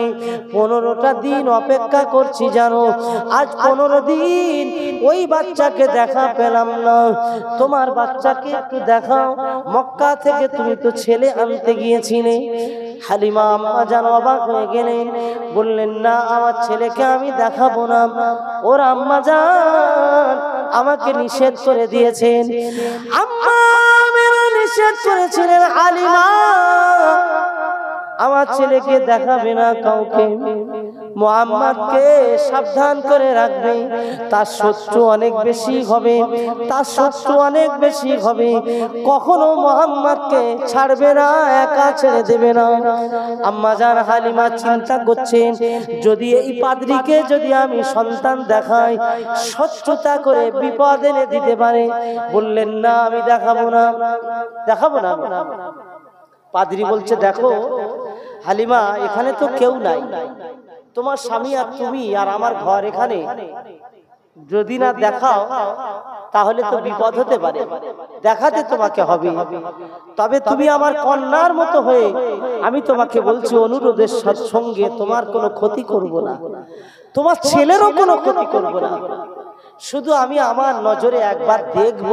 15টা দিন অপেক্ষা করছি জানো। আজ 15 দিন ওই বাচ্চাকে দেখা পেলাম না। তোমার বাচ্চাকে একটু দেখাও, মক্কা থেকে তুমি তো ছেলে আনতে গিয়েছিলে। হালিমা আম্মা জান অবাক হয়ে গেলেন, বললেন না আমার ছেলেকে আমি দেখাবো না। ওর আম্মা জান আমাকে নিষেধ করে দিয়েছেন। আম্মা মেরা নিষেধ করেছিলেন হালিমা আমার ছেলেকে দেখাবে না কাউকে, মুহাম্মদকে সাবধান করে রাখবে, তার শত্রু অনেক বেশি হবে, তার শত্রু অনেক বেশি হবে, কখনো মুহাম্মদকে ছাড়বে না, একা ছেড়ে দেবে না। আম্মা জান হালিমা চিন্তা করছেন, যদি এই পাদ্রীকে যদি আমি সন্তান দেখাই শত্রুতা করে বিপদ এনে দিতে পারে। বললেন না আমি দেখাবো না, দেখাবো না। পাদ্রী বলছে দেখো হালিমা এখানে তো কেউ নাই, তোমার স্বামী আর তুমি আর আমার ঘর এখানে, যদি না দেখাও তাহলে তো বিপদ হতে পারে, দেখাতে তোমাকে হবে। তবে তুমি আমার কন্যার মতো হয়ে আমি তোমাকে বলছি অনুরোধের সঙ্গে তোমার কোনো ক্ষতি করব না, তোমার ছেলেরও কোনো ক্ষতি করব না, শুধু আমি আমার নজরে একবার দেখব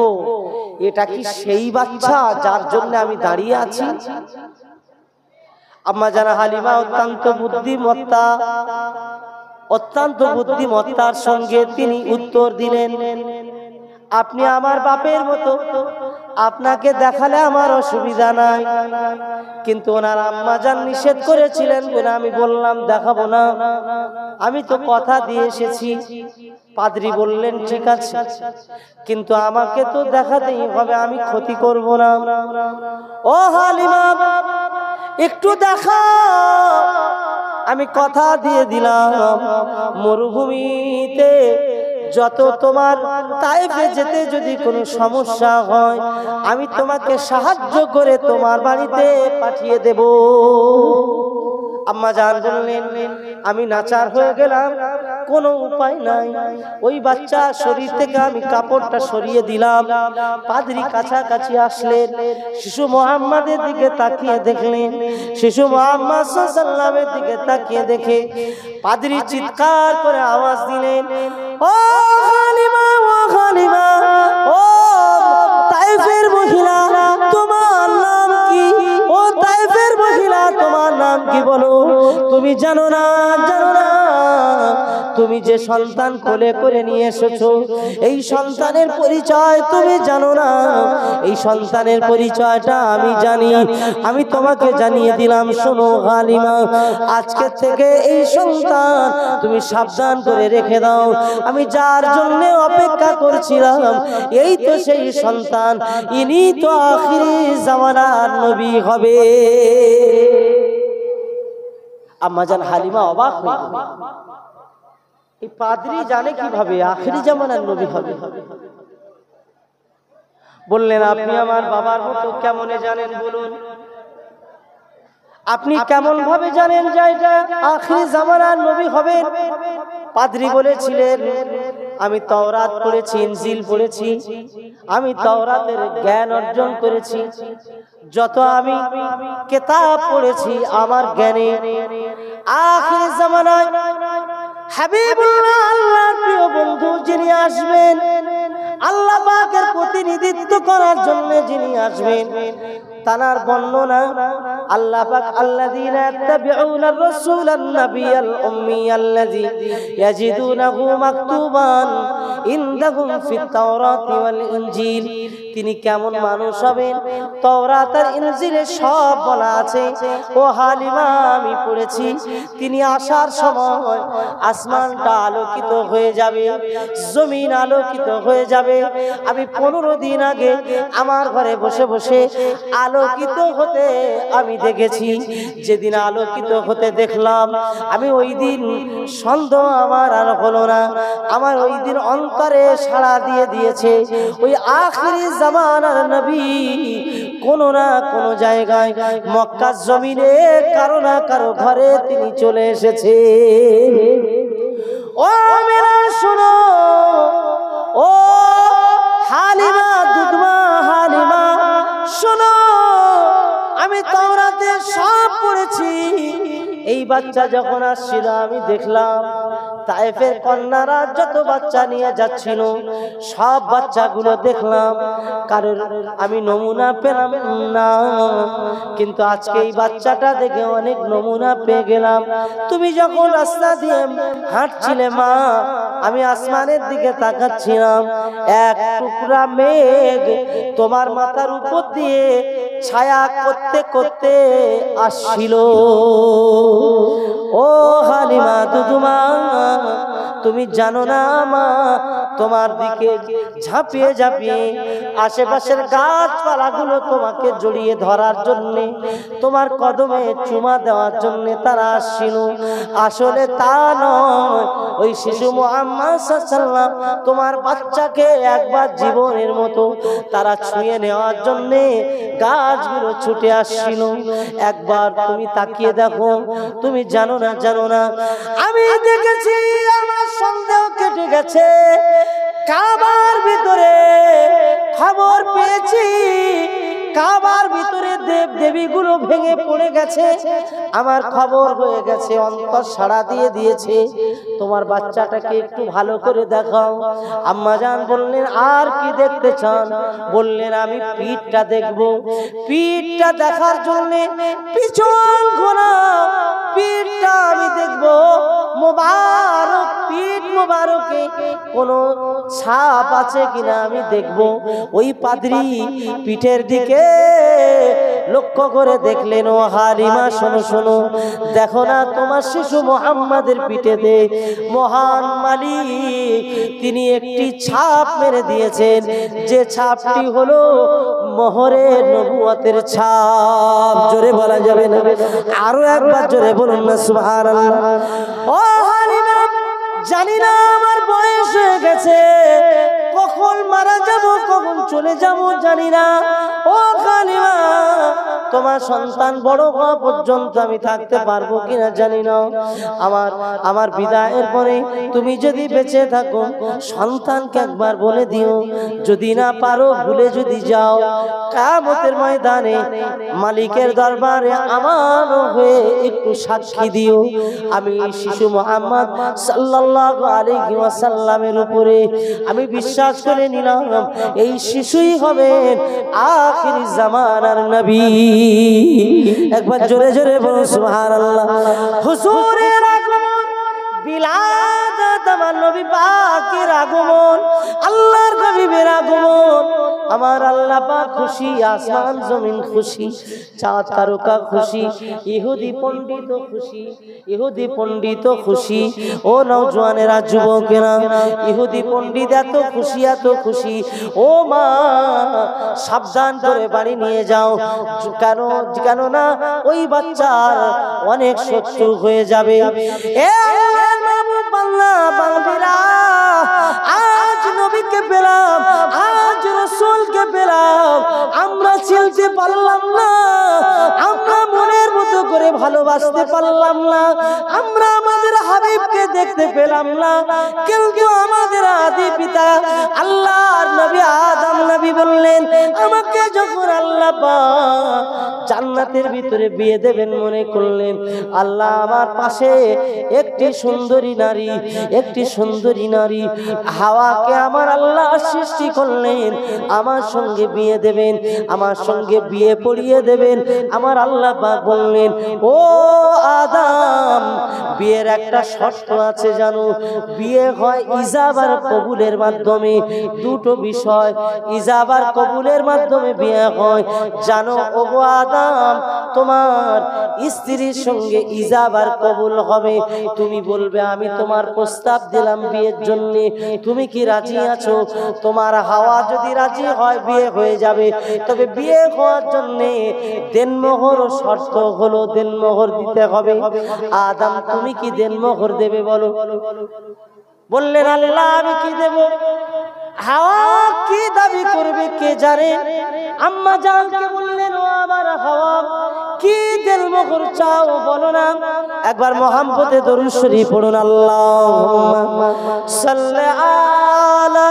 এটা কি সেই বাচ্চা যার জন্য আমি দাঁড়িয়ে আছি। আম্মা জান হালিমা অত্যন্ত বুদ্ধিমত্তার সঙ্গে তিনি উত্তর দিলেন, আপনি আমার বাপের মতো, আপনাকে দেখালে আমার অসুবিধা নাই, কিন্তু ওনার আম্মা জান নিষেধ করেছিলেন বলে আমি বললাম দেখাবো না, আমি তো কথা দিয়ে এসেছি। পাদ্রী বললেন ঠিক আছে, কিন্তু আমাকে তো দেখাতেই হবে, আমি ক্ষতি করব না। ও হালিমা একটু দেখা, আমি কথা দিয়ে দিলাম মরুভূমিতে যত তোমার তায়েফে যেতে যদি কোনো সমস্যা হয় আমি তোমাকে সাহায্য করে তোমার বাড়িতে পাঠিয়ে দেব। আম্মা জান বললেন আমি নাচার হয়ে গেলাম, কোনো উপায় নাই। ওই বাচ্চা শরীর থেকে আমি কাপড়টা সরিয়ে দিলাম। পাদ্রী কাছাকাছি আসলেন, শিশু মুহাম্মাদের দিকে তাকিয়ে দেখলেন, শিশু মুহাম্মদ সাল্লাল্লাহু আলাইহি ওয়াসাল্লামের দিকে তাকিয়ে দেখে পাদ্রী চিৎকার করে আওয়াজ দিলেন, ও হালিমা, ও হালিমা, ও তায়েফের মহিলা তোমার নাম কি? ও তায়েফের মহিলা তোমার নাম কি বলো? তুমি জানো না, জানো না তুমি যে সন্তান কোলে করে নিয়ে এসেছো এই সন্তানের পরিচয় তুমি জানো না, এই সন্তানের পরিচয়টা আমি জানি, আমি তোমাকে জানিয়ে দিলাম। শোনো হালিমা, আজকে থেকে এই সন্তান তুমি সাবধান করে রেখে দাও, আমি যার জন্য অপেক্ষা করছিলাম এই তো সেই সন্তান, ইনি তো আখিরি জামানার নবী হবে। আম্মা জান হালিমা অবাক হয়ে গেলেন, এই পাদ্রী জানে কিভাবে আখিরি জামানার নবী হবে? বললেন আপনি আমার বাবার মতো কেমনে জানেন বলুন, আপনি কেমন ভাবে জানেন যে এটা আখিরি জামানার নবী হবে? পাদ্রী বলেছিলেন আমি তাওরাত পড়েছি, ইনজিল পড়েছি, আমি তাওরাতের জ্ঞান অর্জন করেছি, যত আমি কিতাব পড়েছি আমার জ্ঞানে আখিরি জামানায় হাবিবুল্লাহ আল্লাহর প্রিয় বন্ধু যিনি আসবেন, আল্লাহ পাকের প্রতিনিধিত্ব করার জন্য যিনি আসবেন, তার বর্ণনা আল্লাহ পাক আল্লাযীনা ইয়াত্তাবিউনার রাসূলান নাবিয়াল উম্মিয়াল্লাযী ইয়াজিদুনাহু মাকতুবান ইনদাহুম ফিত তাওরাতি ওয়াল ইনজিল, তিনি কেমন মানুষ হবেন তাওরাত আর ইনজিলে সব বলা আছে। ও হালিমা আমি পড়েছি, তিনি আসার সময় আসমানটা আলোকিত হয়ে যাবে, জমিন আলোকিত হয়ে যাবে। আমি 15 দিন আগে আমার ঘরে বসে বসে আলোকিত হতে আমি দেখেছি, যেদিন আলোকিত হতে দেখলাম আমি ওই দিন সন্দেহ আমার আর হলো না, আমার ওই দিন অন্তরে সাড়া দিয়ে দিয়েছে ওই আখিরি জামানার নবী কোনো না কোনো জায়গায় মক্কার জমিনে কারো না কারো ঘরে তিনি চলে এসেছে। ও মেরা শোনো, ও হালিমা, দুধমা হালিমা শোনো, আমি তাওরাতে সব পড়েছি, বাচ্চা যখন আসছিল আমি দেখলাম তায়েফের কন্যারা যত বাচ্চা নিয়ে যাচ্ছিল সব বাচ্চাগুলো দেখলাম, কারণ আমি নমুনা পেলাম না, কিন্তু আজকে এই বাচ্চাটা দেখে অনেক নমুনা পেয়ে গেলাম। তুমি যখন রাস্তা দিয়ে হাঁটছিলে মা, আমি আসমানের দিকে তাকাচ্ছিলাম, এক টুকরা মেঘ তোমার মাথার উপর দিয়ে ছায়া করতে করতে আসছিল। ও হালিমা দুদুমা, তুমি জানো না মা, তোমার দিকে ঝাঁপিয়ে ঝাঁপিয়ে আশেপাশের গাছপালাগুলো তোমাকে জড়িয়ে ধরার জন্য, তোমার কদমে চুমা দেওয়ার জন্য তারা আসছিল। আসলে তা নয়, ওই শিশু মুহাম্মদ সাল্লাল্লাহু আলাইহি ওয়াসাল্লাম তোমার বাচ্চাকে একবার জীবনের মতো তারা ছুঁয়ে নেওয়ার জন্য গাছগুলো ছুটে আসছিল। একবার তুমি তাকিয়ে দেখো, তুমি জানো না আমি দেখেছি, আমার সন্দেহ কেটে গেছে। কাবার ভিতরে খবর পেয়েছি, কাবার ভিতরে দেব দেবীগুলো ভেঙে পড়ে গেছে, আমার খবর হয়ে গেছে, অন্তর সাড়া দিয়ে দিয়েছে। তোমার বাচ্চাটাকে একটু ভালো করে দেখাও। আম্মাজান বললেন, আর কি দেখতে চান? বললেন, আমি পিঠটা দেখব। পিঠটা দেখার জন্য পিছন ঘোরাও, পিঠটা আমি দেখব। মোবারক পিঠ, মোবারকে কোনো ছাপ আছে কিনা আমি দেখব। ওই পাদ্রী পিঠের দিকে লক্ষ্য করে দেখলেন, ও হালিমা শোনো শোনো, দেখো না তোমার শিশু মুহাম্মাদের পিঠেতে মহান মালিক তিনি একটি ছাপ মেরে দিয়েছেন, যে ছাপটি হলো মোহরে নবুয়তের ছাপ। জোরে বলা যাবে না? আরো একবার জোরে বলুন না সুবহানাল্লাহ। ও হালিমা, জানি না আমার বয়স হয়ে গেছে, কখন মারা যাব কখন চলে যাব জানি না। ও হালিমা, তোমার সন্তান বড় হওয়া পর্যন্ত আমি থাকতে পারবো কিনা জানি না। আমার বিদায়ের পরে তুমি যদি বেঁচে থাকো সন্তানকে একবার বলে দিও, যদি না পারো ভুলে যদি যাও, কিয়ামতের ময়দানে মালিকের দরবারে আমার হয়ে একটু সাক্ষী দিও। আমি শিশু মুহাম্মদ সাল্লাল্লাহু আলাইহি ওয়াসাল্লামের উপরে আমি বিশ্বাস করে নিলাম, এই শিশুই হবেন আখির জামানার নবী। একবার জোরে জোরে বলুন সুবহানাল্লাহ। হুজুরের আগমন, বিলাদত আমার নবী পাকের আগমন, আল্লাহর হাবিবের আগমন, আমার আল্লাহ পাক খুশি, আসমান জমিন খুশি, চাঁদ তারকা খুশি, ইহুদি পণ্ডিত খুশি, ইহুদি পণ্ডিত খুশি। ও নওজওয়ানেরা, যুবকেরা, ইহুদি পণ্ডিত এত খুশি, এত খুশি। ও মা, সাবধান করে বাড়ি নিয়ে যাও, কেন না ওই বাচ্চার অনেক শত্রু হয়ে যাবে। আজ নবীকে পেলাম, আজ রাসূলকে পেলাম, আমরা চিনতে পারলাম না, আমরা মনের মতো করে ভালোবাসতে পারলাম না, আমরা আমাদের হাবিবকে দেখতে পেলাম না। কিন্তু আমাদের আদি পিতা আল্লাহর নবী আদম নবী বললেন, আমাকে যখন আল্লাহ পাক জান্নাতের ভিতরে বিয়ে দেবেন মনে করলেন, আল্লাহ আমার পাশে একটি সুন্দরী নারী, একটি সুন্দরী নারী হাওয়াকে আমার আল্লাহ সৃষ্টি করলেন, আমার সঙ্গে বিয়ে দেবেন, আমার সঙ্গে বিয়ে পড়িয়ে দেবেন। আমার আল্লাহ পাক বললেন, ও আদম, বিয়ের একটা শর্ত আছে জানো, বিয়ে হয় ইজাবার কবুলের মাধ্যমে। দুটো বিষয়, ইজাবার কবুলের মাধ্যমে বিয়ে হয় জানো। ও আদম, তোমার স্ত্রীর সঙ্গে ইজাবার কবুল হবে, তুমি বলবে আমি তোমার প্রস্তাব দিলাম বিয়ের জন্য, তুমি কি রাজি আছো? তোমার হাওয়া যদি রাজি হয় বিয়ে হয়ে যাবে, তবে বিয়ে হওয়ার জন্য দেনমোহর শর্ত হলো দেনমোহর দিতে হবে। আদম, তুমি কি দেনমোহর দেবে বলো? বললেন, আল্লাহ আমি কি দেব? হাওয়া কি দাবি করবে কে জানে। আম্মা জানকে বললেন, ও আমার হাওয়া, কি দেনমোহর চাও বলো না। একবার মুহাম্মদে দরুদ শরীফ পড়ুন, আল্লাহুম্মা সাল্লি আলা।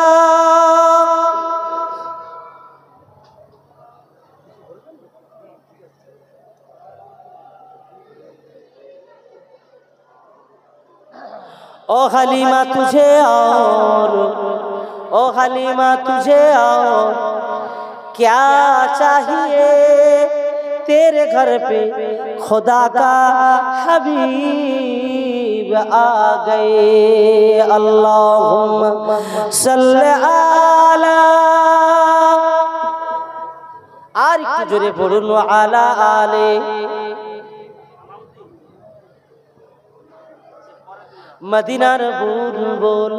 ओ हलीमा तुझे और ओ हलीमा तुझे और क्या चाहिए, तेरे घर पे खुदा का हबीब आ गए। अल्लाहुम्मा सल्ली आला, আর একটু জোরে পড়ুন, আলা আলে। মদিনার বুলবুল,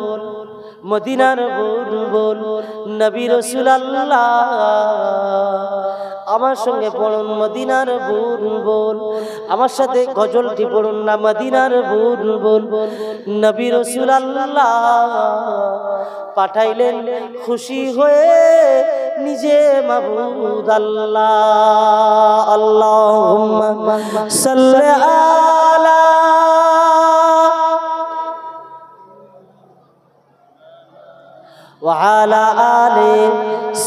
মদিনার বুলবুল নবী রাসূলুল্লাহ, আমার সঙ্গে পড়ুন মদিনার বুলবুল, আমার সাথে গজলটি পড়ুন না, মদিনার বুলবুল নবী রাসূলুল্লাহ পাঠাইলেন খুশি হয়ে নিজে মাবুদ আল্লাহ। আল্লাহুম্মা সাল্লি আলা ওয়া আলা আলি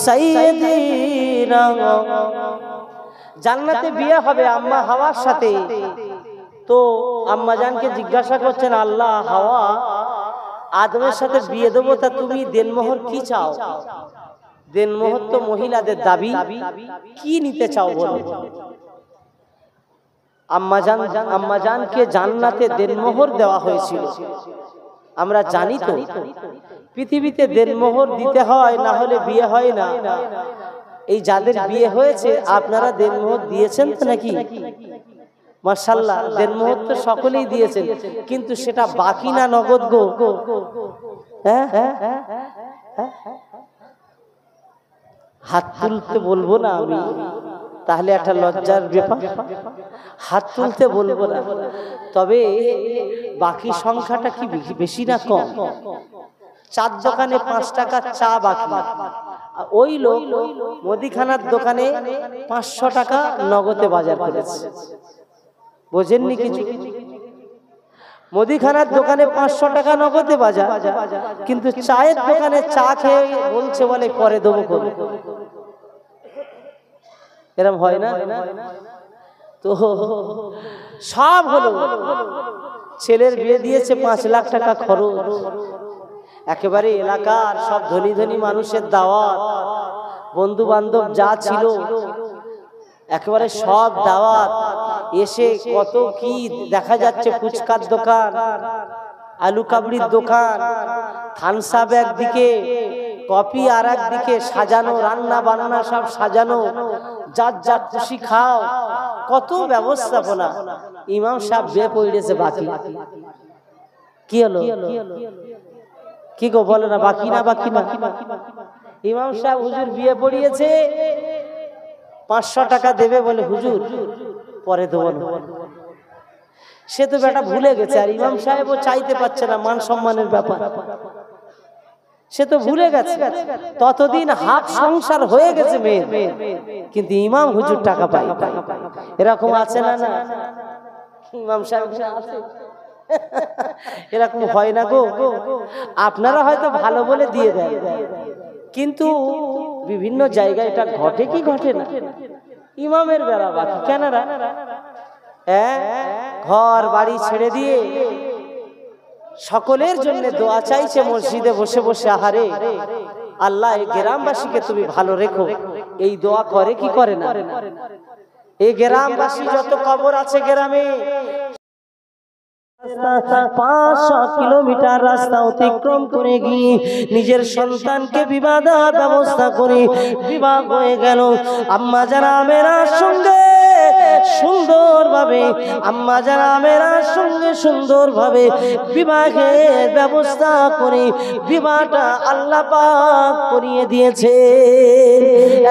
সাইয়্যিদিনা। জান্নাতে বিয়ে হবে আম্মা হাওয়ার সাথে। তো আম্মা জানকে জিজ্ঞাসা করছেন, আল্লাহ, হাওয়া আদমের সাথে বিয়ে দেবো, তা তুমি দেনমোহর কি চাও? দেনমোহর তো মহিলাদের দাবি, কি নিতে চাও বলো? আম্মা জানকে জান্নাতে দেনমোহর দেওয়া হয়েছিল। আমরা জানি তো পৃথিবীতে দেনমোহর দিতে হয়, না হলে বিয়ে হয় না। এই যাদের বিয়ে হয়েছে আপনারা দেনমোহর দিয়েছেন তো নাকি? মাশাআল্লাহ, দেনমোহর তো সকলেই দিয়েছেন, কিন্তু সেটা বাকি না নগদ গো? হ্যাঁ, হাত তুলতে বলবো না আমি, তাহলে একটা লজ্জার ব্যাপার। হাত তুলতে বলবো না, তবে বাকি সংখ্যাটা কি বেশি না কম? চার দোকানে 5 টাকা চা বাকি, ওই লোক মুদিখানার দোকানে 500 টাকা নগদে বাজার করেছে। বোঝেননি কিছু? মুদিখানার দোকানে 500 টাকা নগদে বাজার, কিন্তু চায়ের দোকানে চা খেয়ে বলছে বলে পরে দেবো করে। এরকম হয় না? তো সব হলো, ছেলের বিয়ে দিয়েছে 5 লাখ টাকা খরচ, একেবারে এলাকার সব ধনী ধনী মানুষের দাওয়াত, বন্ধু বান্ধব যা ছিল একেবারে সব দাওয়াত। এসে কত কি দেখা যাচ্ছে, ফুচকার দোকান, আলু কাবড়ির দোকান, থানসাপ একদিকে, কফি আর একদিকে, সাজানো রান্না বান্না সব সাজানো, যার যা খুশি খাও, কত ব্যবস্থাপনা। ইমাম সাহেব বিয়ে পড়েছে বাকি। কি হলো? কি গো বলো না, বাকি না? বাকি না? ইমাম সাহেব হুজুর বিয়ে পড়িয়েছে, 500 টাকা দেবে বলে, হুজুর পরে দেবো না। সে তো বেটা ভুলে গেছে, আর ইমাম সাহেবও চাইতে পারছে না, মান সম্মানের ব্যাপার। সে তো ভুলে গেছে, ততদিন হাত সংসার হয়ে গেছে মেয়ে, কিন্তু ইমাম হুজুর টাকা পায়। এরকম আছে না? না, ইমাম সাহেব আছে, এরকম হয় না গো? আপনারা হয়তো ভালো বলে দিয়ে দেন, কিন্তু বিভিন্ন জায়গায় এটা ঘটে কি ঘটে না? ইমামের বেলা বাকি কেন? ঘর বাড়ি ছেড়ে দিয়ে সকলের জন্য দোয়া চাইছে মসজিদে বসে বসে। আহারে আল্লাহ, এই গ্রামবাসীকে তুমি ভালো রেখো, এই দোয়া করে কি করে না? এই গ্রামবাসী যত কবর আছে গ্রামে, 500 কিলোমিটার রাস্তা অতিক্রম করে গিয়ে নিজের সন্তানকে বিবাহ দেওয়ার ব্যবস্থা করে বিবাহ হয়ে গেল। আম্মা জানা মেরা সঙ্গে সুন্দরভাবে, আম্মা জানা মেরা সঙ্গে সুন্দরভাবে বিবাহের ব্যবস্থা করে বিবাহটা আল্লাহ পাক করিয়ে দিয়েছে।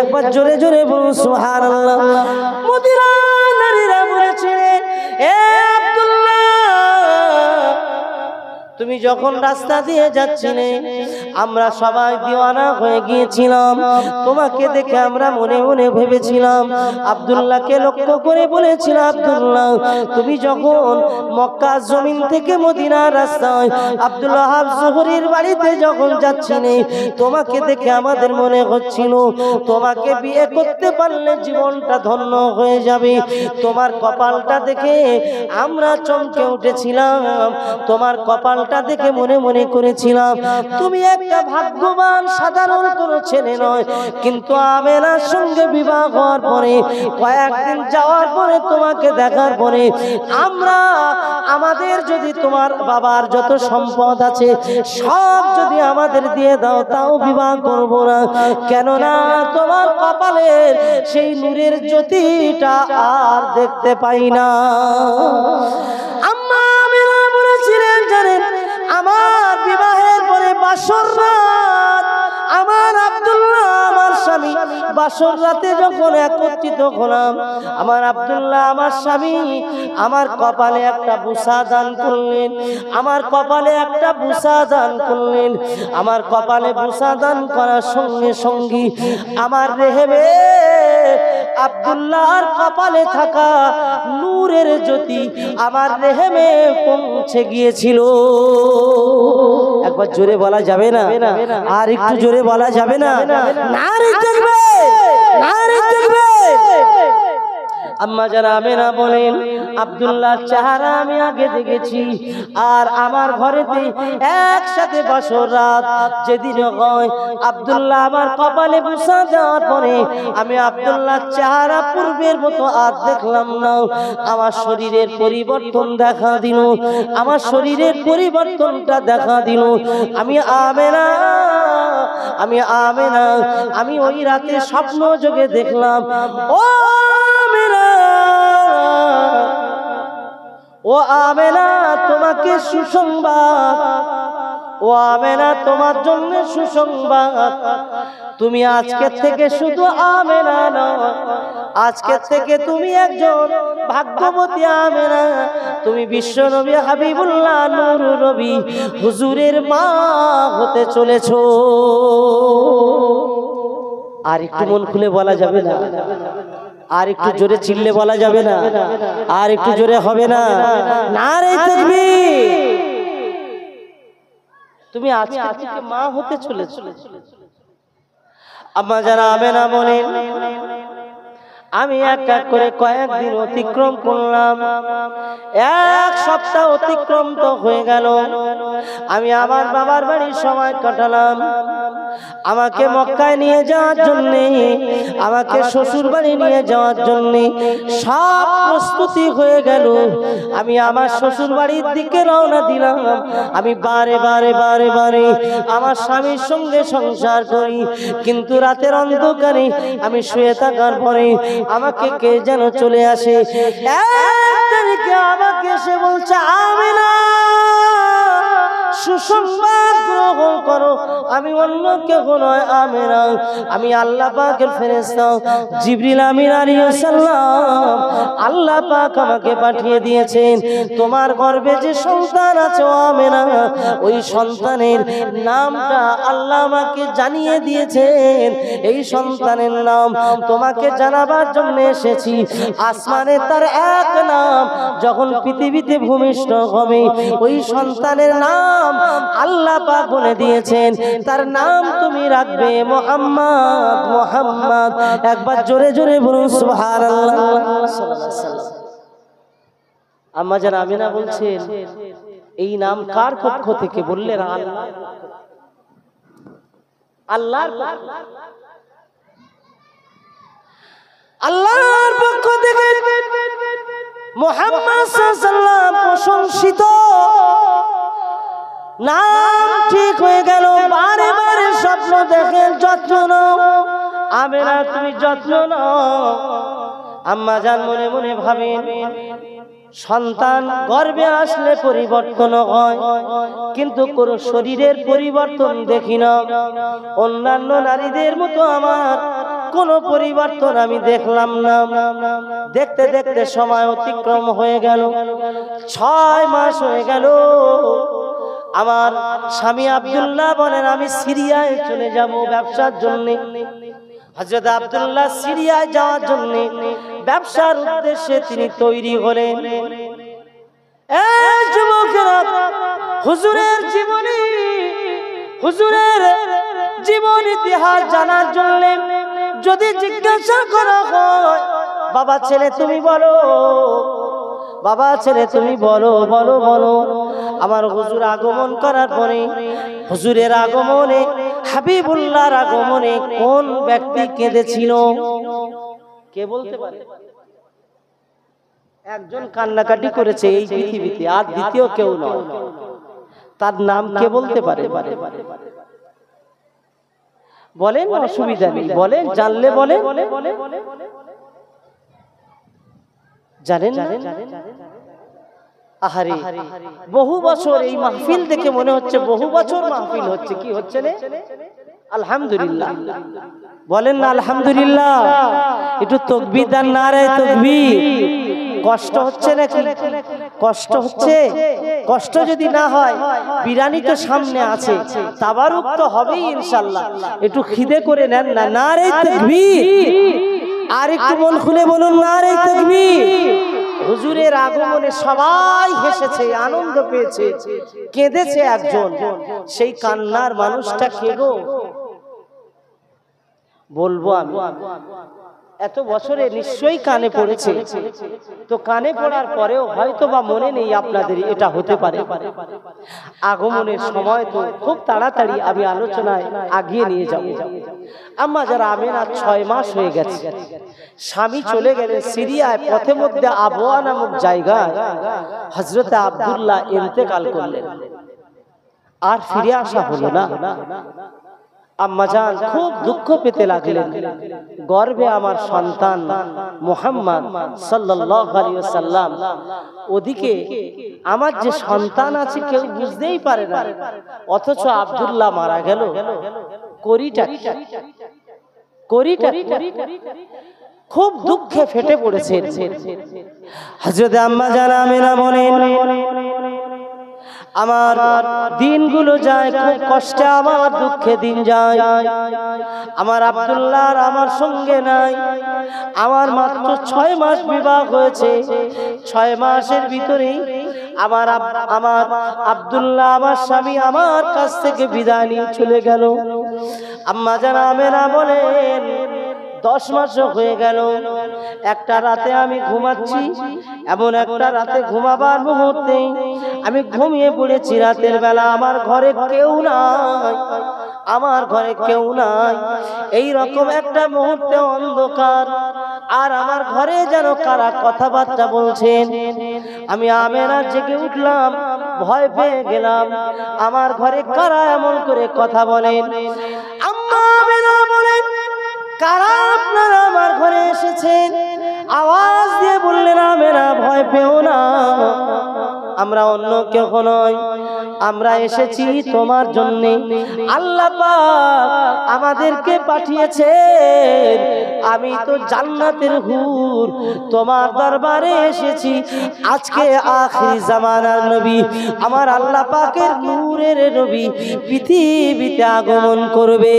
একবার জোরে জোরে বলুন সুবহানাল্লাহ। মদিনা নারীরা বলেছে, এ আব্দুল্লাহ, তুমি যখন রাস্তা দিয়ে যাচ্ছিলে আমরা সবাই দিওয়ানা হয়ে গিয়েছিলাম। তোমাকে দেখে আমরা মনে মনে ভেবেছিলাম, আব্দুল্লাহকে লক্ষ্য করে বলেছিলাম, আব্দুল্লাহ তুমি যখন মক্কা জমিন থেকে মদিনার রাস্তায় আব্দুল ওয়াহাব জোহরীর বাড়িতে যখন যাচ্ছিলে, তোমাকে দেখে আমাদের মনে হচ্ছিল তোমাকে বিয়ে করতে পারলে জীবনটা ধন্য হয়ে যাবে। তোমার কপালটা দেখে আমরা চমকে উঠেছিলাম, তোমার কপালটা দেখে মনে মনে করেছিলাম তুমি একটা ভাগ্যবান সাধারণ কোনো ছেলে নয়। কিন্তু আমেনার সঙ্গে বিবাহ হওয়ার পরে, কয়েকদিন যাওয়ার পরে, তোমাকে দেখার পরে আমরা আমাদের যদি তোমার বাবার যত সম্পদ আছে সব যদি আমাদের দিয়ে দাও তাও বিবাহ করব না, কেননা তোমার কপালের সেই নূরের জ্যোতিটা আর দেখতে পাই না। আম্মা আমিনা বলেছিলেন, জানেন আমার বিবাহের পরে বাসর রাত, আমার আব্দুল্লাহ আমার স্বামী বাসর রাতে যখন একত্রিত হলাম, আমার আব্দুল্লাহ আমার স্বামী আমার কপালে একটা বুসা দান করলেন, আমার কপালে একটা বুসা দান করলেন। আমার কপালে বুসা দান করার সঙ্গে সঙ্গে আমার রেহেমে আব্দুল্লাহর কপালে থাকা নূরের জ্যোতি আমার রেহেমে পৌঁছে গিয়েছিল। একবার জোরে বলা যাবে না? আর একটু জোরে বলা যাবে না? নারে তাকবীর, নারে তাকবীর। আম্মা যারা আমেনা বলেন, আব্দুল্লাহর চেহারা আমি আগে দেখেছি, আর আমার ঘরেতে একসাথে বাসর রাত যেদিন হয়, আব্দুল্লাহ আমার কপালে বুসা দেওয়ার পরে আমি আব্দুল্লাহর চেহারা পূর্বের মতো আর দেখলাম না। আমার শরীরের পরিবর্তন দেখা দিল, আমার শরীরের পরিবর্তনটা দেখা দিল। আমি আমেনা, আমি আমেনা, আমি ওই রাতে স্বপ্ন যোগে দেখলাম, ও ও আমেনা তোমাকে সুসংবাদ, ও আমেনা তোমার জন্য সুসংবাদ, তুমি আজকে থেকে শুধু আমেনা নও, আজকে থেকে তুমি একজন ভাগ্যবতী আমেনা, তুমি বিশ্ব নবী হাবিবুল্লাহ নূরুর নবী হুজুরের মা হতে চলেছো। আর একটু মন খুলে বলা যাবে না? আর একটু জোরে চিল্লে বলা যাবে না? আর একটু জোরে হবে না? নারে তাকবীর। তুমি আজকে থেকে মা হতে চলেছো। আম্মা যারা আমেনা বলেন, আমি এক এক করে কয়েকদিন অতিক্রম করলাম, এক সপ্তাহ অতিক্রম তো হয়ে গেল। আমি আমার বাবার বাড়ির সময় কাটালাম। আমাকে মক্কায় নিয়ে যাওয়ার জন্য, আমাকে শ্বশুর বাড়ি নিয়ে যাওয়ার জন্য সব প্রস্তুতি হয়ে গেল। আমি আমার শ্বশুর বাড়ির দিকে রওনা দিলাম। আমি বারে বারে বারে বারে আমার স্বামীর সঙ্গে সংসার করি, কিন্তু রাতের অন্ধকারে আমি শুয়ে থাকার পরে আমাকে কে যেন চলে আসে। এক তারিখে আমাকে এসে বলছে, আমেনা সুসংবাদ গ্রহণ করো, আমি অন্য কেউ নয় আমেনা, আমি আল্লাহ পাকের ফেরেশতা জিবরিল আমিন আলাইহিস সালাম, আল্লাহ পাক আমাকে পাঠিয়ে দিয়েছেন। তোমার গর্ভে যে সন্তান আছে ও আমেনা, ওই সন্তানের নামটা আল্লাহ আমাকে জানিয়ে দিয়েছেন। এই সন্তানের নাম তোমাকে জানাবার জন্য এসেছি। আসমানে তার এক নাম, যখন পৃথিবীতে ভূমিষ্ঠ হবে ওই সন্তানের নাম আল্লাহ পাক বলে দিয়েছেন, তার নাম তুমি রাখবে মুহাম্মদ। মুহাম্মদ, একবার জোরে জোরে বলুন সুবহানাল্লাহ। আম্মা জান আমিনা বলছেন, এই নাম কার পক্ষ থেকে? বললেন আল্লাহর আল্লাহর পক্ষ থেকে। মুহাম্মদ সাল্লাল্লাহু আলাইহি ওয়াসাল্লাম প্রশংসিত নাম ঠিক হয়ে গেল। বারে বারে স্বপ্ন দেখেন, যত্ন নাও আমেনা, তুমি যত্ন নাও। আম্মা জান মনে মনে ভাবেন, সন্তান গর্ভে আসলে পরিবর্তন হয়, কিন্তু কোন শরীরের পরিবর্তন দেখি না। অন্যান্য নারীদের মতো আমার কোনো পরিবর্তন আমি দেখলাম না। দেখতে দেখতে সময় অতিক্রম হয়ে গেল, 6 মাস হয়ে গেল। আমার স্বামী আব্দুল্লাহ বলেন আমি সিরিয়ায় চলে যাব ব্যবসার জন্য। হযরত আব্দুল্লাহ সিরিয়ায় যাওয়ার জন্য ব্যবসার উদ্দেশ্যে তিনি তৈরি হলেন। এই যুবকেরা, হুজুরের জীবনী, হুজুরের জীবন ইতিহাস জানার জন্য যদি জিজ্ঞাসা করা হয়, বাবা ছেলে তুমি বলো, বাবা ছেলে তুমি বলো, বলো বলো। আমার হুজুর আগমন করার পরে, হুজুরের আগমনে, হাবিবুল্লাহর আগমনে কোন ব্যক্তি কেঁদেছিল? কে বলতে পারে? একজন কান্নাকাটি করেছে এই পৃথিবীতে, আর দ্বিতীয় কেউ নয়। তার নাম কে বলতে পারে? বলেন, অসুবিধা নেই, বলেন, জানলে বলেন। জানেন? আহারে, বহু বছর এই মাহফিল দেখে মনে হচ্ছে বহু বছর মাহফিল হচ্ছে। কি হচ্ছে রে? আলহামদুলিল্লাহ বলেন না আলহামদুলিল্লাহ। একটু তাকবীর দেন, নারে তাকবীর। কষ্ট হচ্ছে নাকি? কষ্ট হচ্ছে? কষ্ট যদি না হয়, বিরানি তো সামনে আছে, তাবারুক তো হবেই ইনশাআল্লাহ। একটু খিদে করে নেন না, নারে তাকবীর। আর একটু মন খুলে বলুন নারে তাকবীর। হুজুরের আগমনে সবাই হেসেছে, আনন্দ পেয়েছে, কেঁদেছে একজন। সেই কান্নার মানুষটা কে গো? বলবো আমি। এত বছরে নিশ্চয়ই কানে পড়েছে, তো কানে পড়ার পরেও হয়তো বা মনে নেই আপনাদের, এটা হতে পারে। আগমনের সময় তো খুব তাড়াতাড়ি আমি আলোচনায় আগিয়ে নিয়ে যাব। আম্মা যারা আমেনা 6 মাস হয়ে গেছে, স্বামী চলে গেলেন সিরিয়ায়। পথে মধ্যে আবওয়া নামক জায়গায় হযরত আব্দুল্লাহ ইন্তেকাল করলেন, আর ফিরে আসা হলো না। আম্মাজান খুব দুঃখ পেতে লাগলেন। গর্ভে আমার সন্তান মুহাম্মদ সাল্লাল্লাহু আলাইহি ওয়াসাল্লাম, ওদিকে আমার যে সন্তান আছে কেউ বুঝতেই পারে না, অথচ আব্দুল্লাহ মারা গেল। করিটা খুব দুঃখে ফেটে পড়েছেন। হযরত আম্মাজান আমেনা বলেন, আমার দিনগুলো যায় খুব কষ্টে, আমার দুঃখে দিন যায়। আমার আব্দুল্লাহ আমার সঙ্গে নাই। আমার মাত্র 6 মাস বিবাহ হয়েছে। 6 মাসের ভিতরেই আমার আব্দুল্লাহ আমার স্বামী আমার কাছ থেকে বিদায় নিয়ে চলে গেল। আম্মা জান আমেনা বলেন 10 মাস হয়ে গেল। একটা রাতে আমি ঘুমাচ্ছি, এমন একটা রাতে ঘুমাবার মুহূর্তে আমি ঘুমিয়ে পড়েছি রাতের বেলা। আমার ঘরে কেউ নাই, আমার ঘরে কেউ নাই। এই রকম একটা মুহূর্তে অন্ধকার, আর আমার ঘরে যেন কারা কথাবার্তা বলছেন। আমি আমেনা জেগে উঠলাম, ভয় পেয়ে গেলাম। আমার ঘরে কারা এমন করে কথা বলেন? আম্মা আমেনা বলেন, কারা আপনারা আমার ঘরে এসেছেন? আওয়াজ দিয়ে বললেন, আমেনা ভয় পেও না, আমরা অন্য কেউ নয়, আমরা এসেছি তোমার জন্য। আল্লাহ পাক আমাদেরকে পাঠিয়েছেন, আমি তো জান্নাতের হুর তোমার দরবারে এসেছি। আজকে আখির জামানার নবী, আমার আল্লাহ পাকের নূরের নবী পৃথিবীতে আগমন করবে।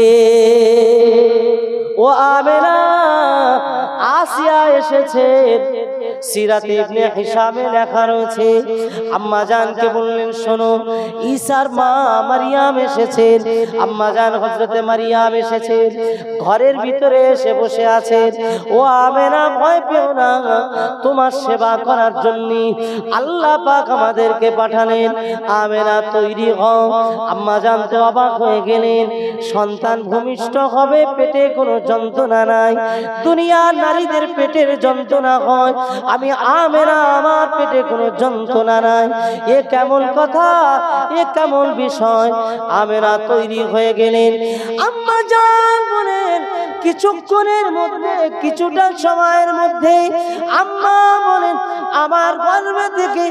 ও আমেনা, আসিয়া এসেছেন। সিরাতে ইবনে হিশামে লেখা রয়েছে, আম্মা জানকে বললেন, শোনো, ঈসার মা মারিয়াম এসেছেন। আম্মা জান হযরতে মারিয়াম এসেছেন, ঘরের ভিতরে এসে বসে আছেন। ও আমেনা ভয় পেও না, তোমার সেবা করার জন্য আল্লাহ পাক আমাদেরকে পাঠালেন। আমেনা তৈরি হও। আম্মা জান তো অবাক হয়ে গেলেন, সন্তান ভূমিষ্ঠ হবে, পেটে কোনো যন্ত্রণা নাই। দুনিয়ার নারীদের পেটের যন্ত্রণা হয়, আমি আমেনা আমার পেটে কোনো যন্ত্রণা নাই। এ কেমন কথা, এ কেমন বিষয়? আমেনা তৈরি হয়ে গেলেন। আম্মা জান বলেন, কিছুক্ষণের মধ্যে, কিছুটা সময়ের মধ্যে আম্মা বলেন আমার গর্ভে থেকে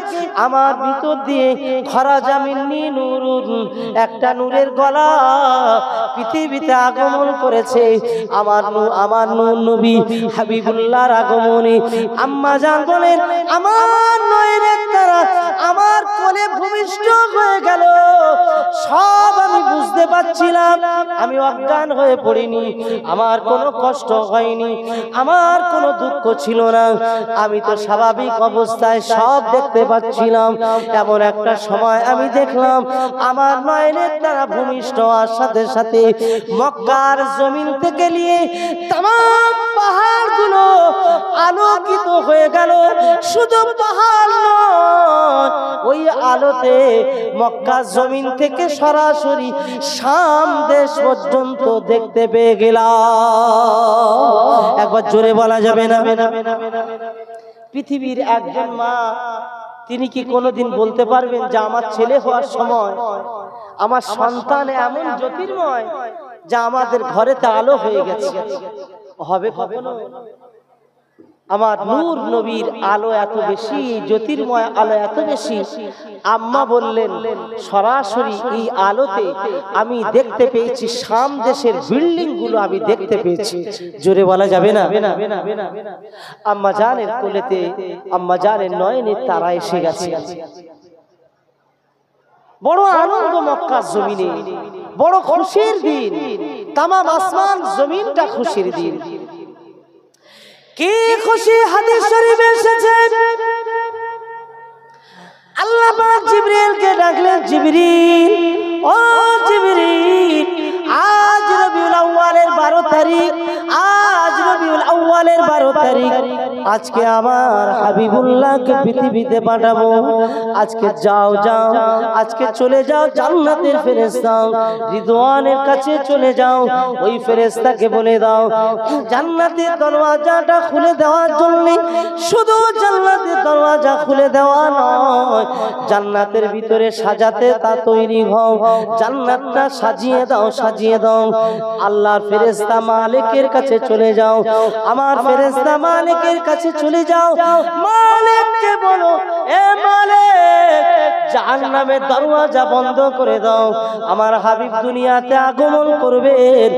আমার ভিতর দিয়ে খরা জামিনী নূরুন, একটা নূরের গলা পৃথিবীতে আগমন করেছে আমার নূর নবী হাবিবুল্লাহর আগমনে। আম্মা জান বলেন আমার নয়নের তারা আমার কোলে ভূমিষ্ঠ হয়ে গেল। সব আমি বুঝতে পারছিলাম, আমি অজ্ঞান হয়ে পড়িনি, আমার কোনো কষ্ট হয়নি, আমার কোনো দুঃখ ছিল না, আমি তো স্বাভাবিক অবস্থায় সব দেখতে পাচ্ছিলাম। এমন একটা সময় আমি দেখলাম আমার নয়নের তারা ভূমিষ্ঠ হওয়ার সাথে সাথে মক্কার জমিন থেকে নিয়ে তামাম পাহাড়গুলো আলোকিত হয়ে গেল। শুধু পাহাড় নয়, ওই আলোতে মক্কা জমিন থেকে সরাসরি শাম দেশ পর্যন্ত দেখতে পেয়ে গেলাম। একবার জোরে বলা যাবে না? পৃথিবীর একজন মা তিনি কি কোনোদিন বলতে পারবেন যে আমার ছেলে হওয়ার সময় আমার সন্তান এমন জ্যোতির্ময় যা আমাদের ঘরেতে আলো হয়ে গেছে? হবে কখনো? আমার নূর নবীর আলো এত বেশি, জ্যোতির্ময় আলো এত বেশি, আম্মা বললেন সরাসরি এই আলোতে আমি দেখতে পেয়েছি শাম দেশের বিল্ডিং গুলো আমি দেখতে পেয়েছি। জোরে বলা যাবে না? আম্মা জানের কোলেতে আম্মা জানের নয়নের তারা এসে গেছে। বড় আনন্দ মক্কার জমিনে, বড় খুশির দিন, তামাম আসমান জমিনটা খুশির দিন। কি খুশি! হাদিস শরীফে এসেছে আল্লাহ পাক জিবরিলকে ডাকলেন, জিবরিল, ও জিবরিল, আজ রবিউল আউয়ালের 12 তারিখ, আজ রবিউল আউয়ালের 12 তারিখ, আজকে আমার হাবিবুল্লাহকে পৃথিবীতে পাঠাবো। আজকে যাও যাও, আজকে চলে যাও জান্নাতের ফেরেশতা রিদওয়ানের কাছে চলে যাও। ওই ফেরেশতাকে বলে দাও জান্নাতের দরওয়াজাটা খুলে দেওয়ার জন্য। শুধু জান্নাতের দরওয়াজা খুলে দেওয়া নয়, জান্নাতের ভিতরে সাজাতে তা তৈরি হও, জান্নাতটা সাজিয়ে দাও, সাজিয়ে দাও। আল্লাহর ফেরেশতা মালিকের কাছে চলে যাও, আমার ফেরেশতা মালিকের কাছে চলে যাও। মালিককে বলো, এ মালিক, জাহান্নামের দরওয়াজা বন্ধ করে দাও, আমার হাবিব দুনিয়াতে আগমন করবেন।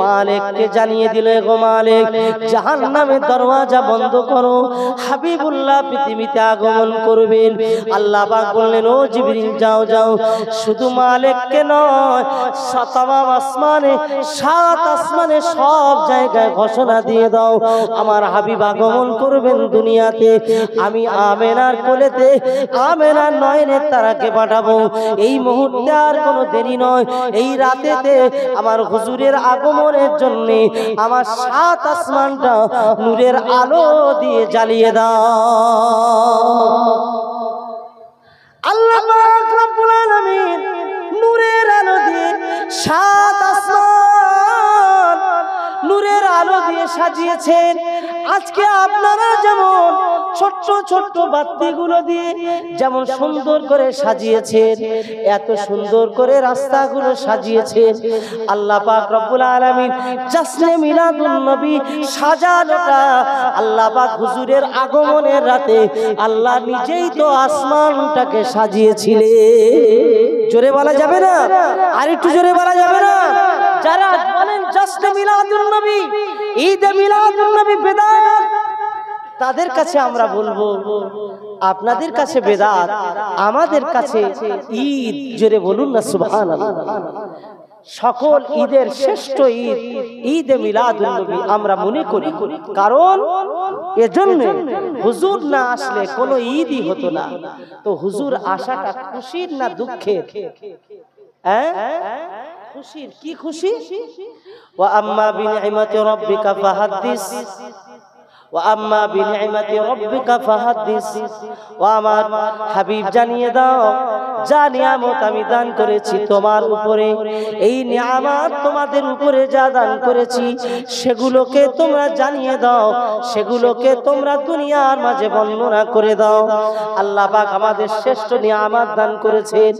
মালিককে জানিয়ে দিলে, গো মালিক, জাহান্নামের দরওয়াজা বন্ধ করো, হাবিবুল্লাহ পৃথিবীতে আগমন করবেন। আল্লাহ পাক বললেন, ও জিবরিল, যাও যাও। শুধু মালিককে নয়, তামাম আসমানে, 7 আসমানে সব জায়গায় ঘোষণা দিয়ে দাও আমার হাবিব আগমন করবেন দুনিয়াতে। আমি আমেনার কোলেতে আমেনার নয়নের তারাকে পাঠাবো। এই মুহূর্তে আর কোনো দেরি নয়, এই রাতেতে আমার হুজুরের আগমনের জন্য আমার 7 আসমানটা নূরের আলো দিয়ে জ্বালিয়ে দাও। আল্লাহ পাক রব্বুল আলামিন নূরের আলো দিয়ে 7 আসমান নূরের আলো দিয়ে সাজিয়েছেন। আজকে আপনারা যেমন ছোট্ট ছোট্ট বাতিগুলো দিয়ে যেমন সুন্দর করে সাজিয়েছেন, এত সুন্দর করে রাস্তাগুলো সাজিয়েছেন। আল্লাহ পাক রব্বুল আলামিন জাসনে মিলাদুন নবী সাজানোটা আল্লাহ পাক হুজুরের আগমনের রাতে আল্লাহ নিজেই তো আসমানটাকে সাজিয়েছিলেন। জোরে বলা যাবে না? আর একটু জোরে বলা যাবে না? যারা বলেন জাসনে মিলাদুন নবী, ঈদে মিলাদুন নবী বেদাত, তাদের কাছে আমরা বলবো আপনাদের কাছে বেদাত, আমাদের কাছে ঈদ। জোরে বলুন না সুবহানাল্লাহ। সকল ঈদের শ্রেষ্ঠ ঈদ ঈদে মিলাদুন নবী আমরা মনে করি, কারণ এজন্য হুজুর না আসলে কোনো ঈদই হতো না। তো হুজুর আসাটা খুশির না দুঃখের? খুশির। কি খুশি? ওয়া আম্মা বিনি'মাতি রাব্বিকা ফাহাদ্দিস, ওয়া আম্মা বিনি'মাতি রাব্বিকা ফাহাদ্দিস। ও আমার হাবিব, জানিয়ে দাও যা নিয়ামত আমি দান করেছি তোমার উপরে, এই নিয়ামত তোমাদের উপরে যা দান করেছি সেগুলোকে তোমরা জানিয়ে দাও, সেগুলোকে তোমরা দুনিয়ার মাঝে বর্ণনা করে দাও। আল্লাহ পাক আমাদের শ্রেষ্ঠ নিয়ামত দান করেছেন।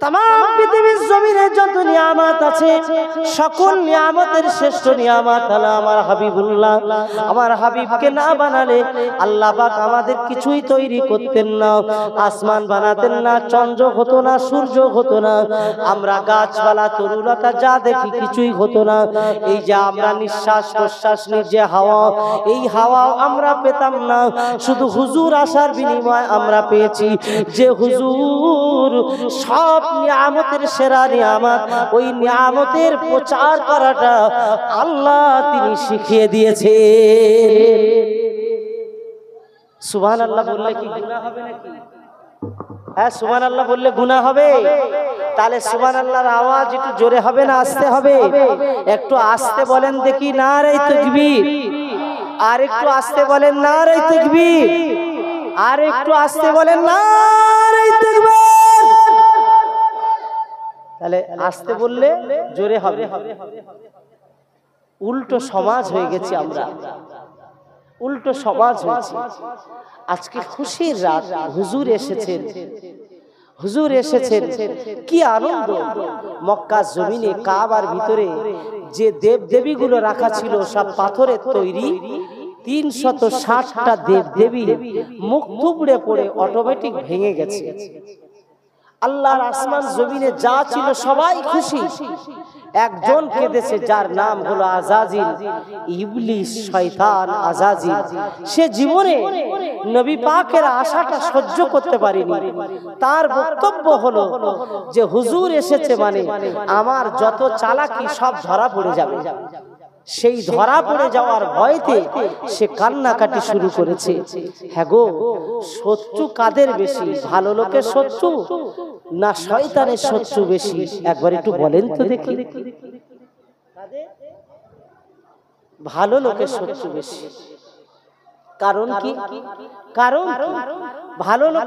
तमाम পৃথিবীর জমিনে যত নিয়ামত আছে সকল নিয়ামতের শ্রেষ্ঠ নিয়ামত হলো আমার হাবিবুল্লাহ। আমার হাবিবকে না বানালে আল্লাহ পাক আমাদের কিছুই তৈরি করতেন না। আসমান বানাতেন না, চন্দ্র হতো না, সূর্য হতো না, আমরা গাছপালা তরুলতা যা দেখি কিছুই হতো না। এই যে আমরা নিঃশ্বাস প্রশ্বাস নিই যে হাওয়া, এই হাওয়া আমরা পেতাম না, শুধু হুজুর আসার বিনিময়ে আমরা পেয়েছি। যে হুজুর সব নিয়ামতের সেরা নিয়ামত, ওই নিয়ামতের প্রচার করাটা আল্লাহ তিনি শিখিয়ে দিয়েছে। সুবহানাল্লাহ বললে কি গুনাহ হবে নাকি? হ্যাঁ, সুবহানাল্লাহ বললে গুনাহ হবে? তাহলে সুবহানাল্লাহর আওয়াজ একটু জোরে হবে না আস্তে হবে? একটু আস্তে বলেন দেখি, নারে তাকবীর। আর একটু আস্তে বলেন, নারে তাকবীর। আর একটু আস্তে বলেন, নারে তাকবীর। তাহলে আস্তে বললে জোরে হবে। উল্টো সমাজ হয়ে গেছি আমরা, উল্টো সমাজ হয়েছে। আজকে খুশির রাত, হুজুর এসেছেন, হুজুর এসেছেন, কি আনন্দ। মক্কা জমিনে কাবার ভিতরে যে দেব দেবীগুলো রাখা ছিল সব পাথরের তৈরি, 360টা দেব দেবী মুখ থুবড়ে পড়ে অটোমেটিক ভেঙে গেছে। আল্লাহর আসমান জমিনে যা ছিল সবাই খুশি, একজন কেঁদেছে যার নাম হলো আজাজিল, ইবলিস শয়তান আজাজিল। সে জীবনে নবী পাকের আশাটা সহ্য করতে পারেনি। তার বক্তব্য হলো যে হুজুর এসেছে মানে আমার যত চালাকি সব ধরা পড়ে যাবে। সেই ধরা পড়ে যাওয়ার ভয়তে সে কান্নাকাটি শুরু করেছে। হ্যাঁ গো, শত্রু কাদের বেশি, ভালো লোকের শত্রু না শয়তানের শত্রু বেশি? একবার একটু বলেন তো দেখি। ভালো লোকের শত্রু বেশি। কারণ কি? কারণ ভালো লোক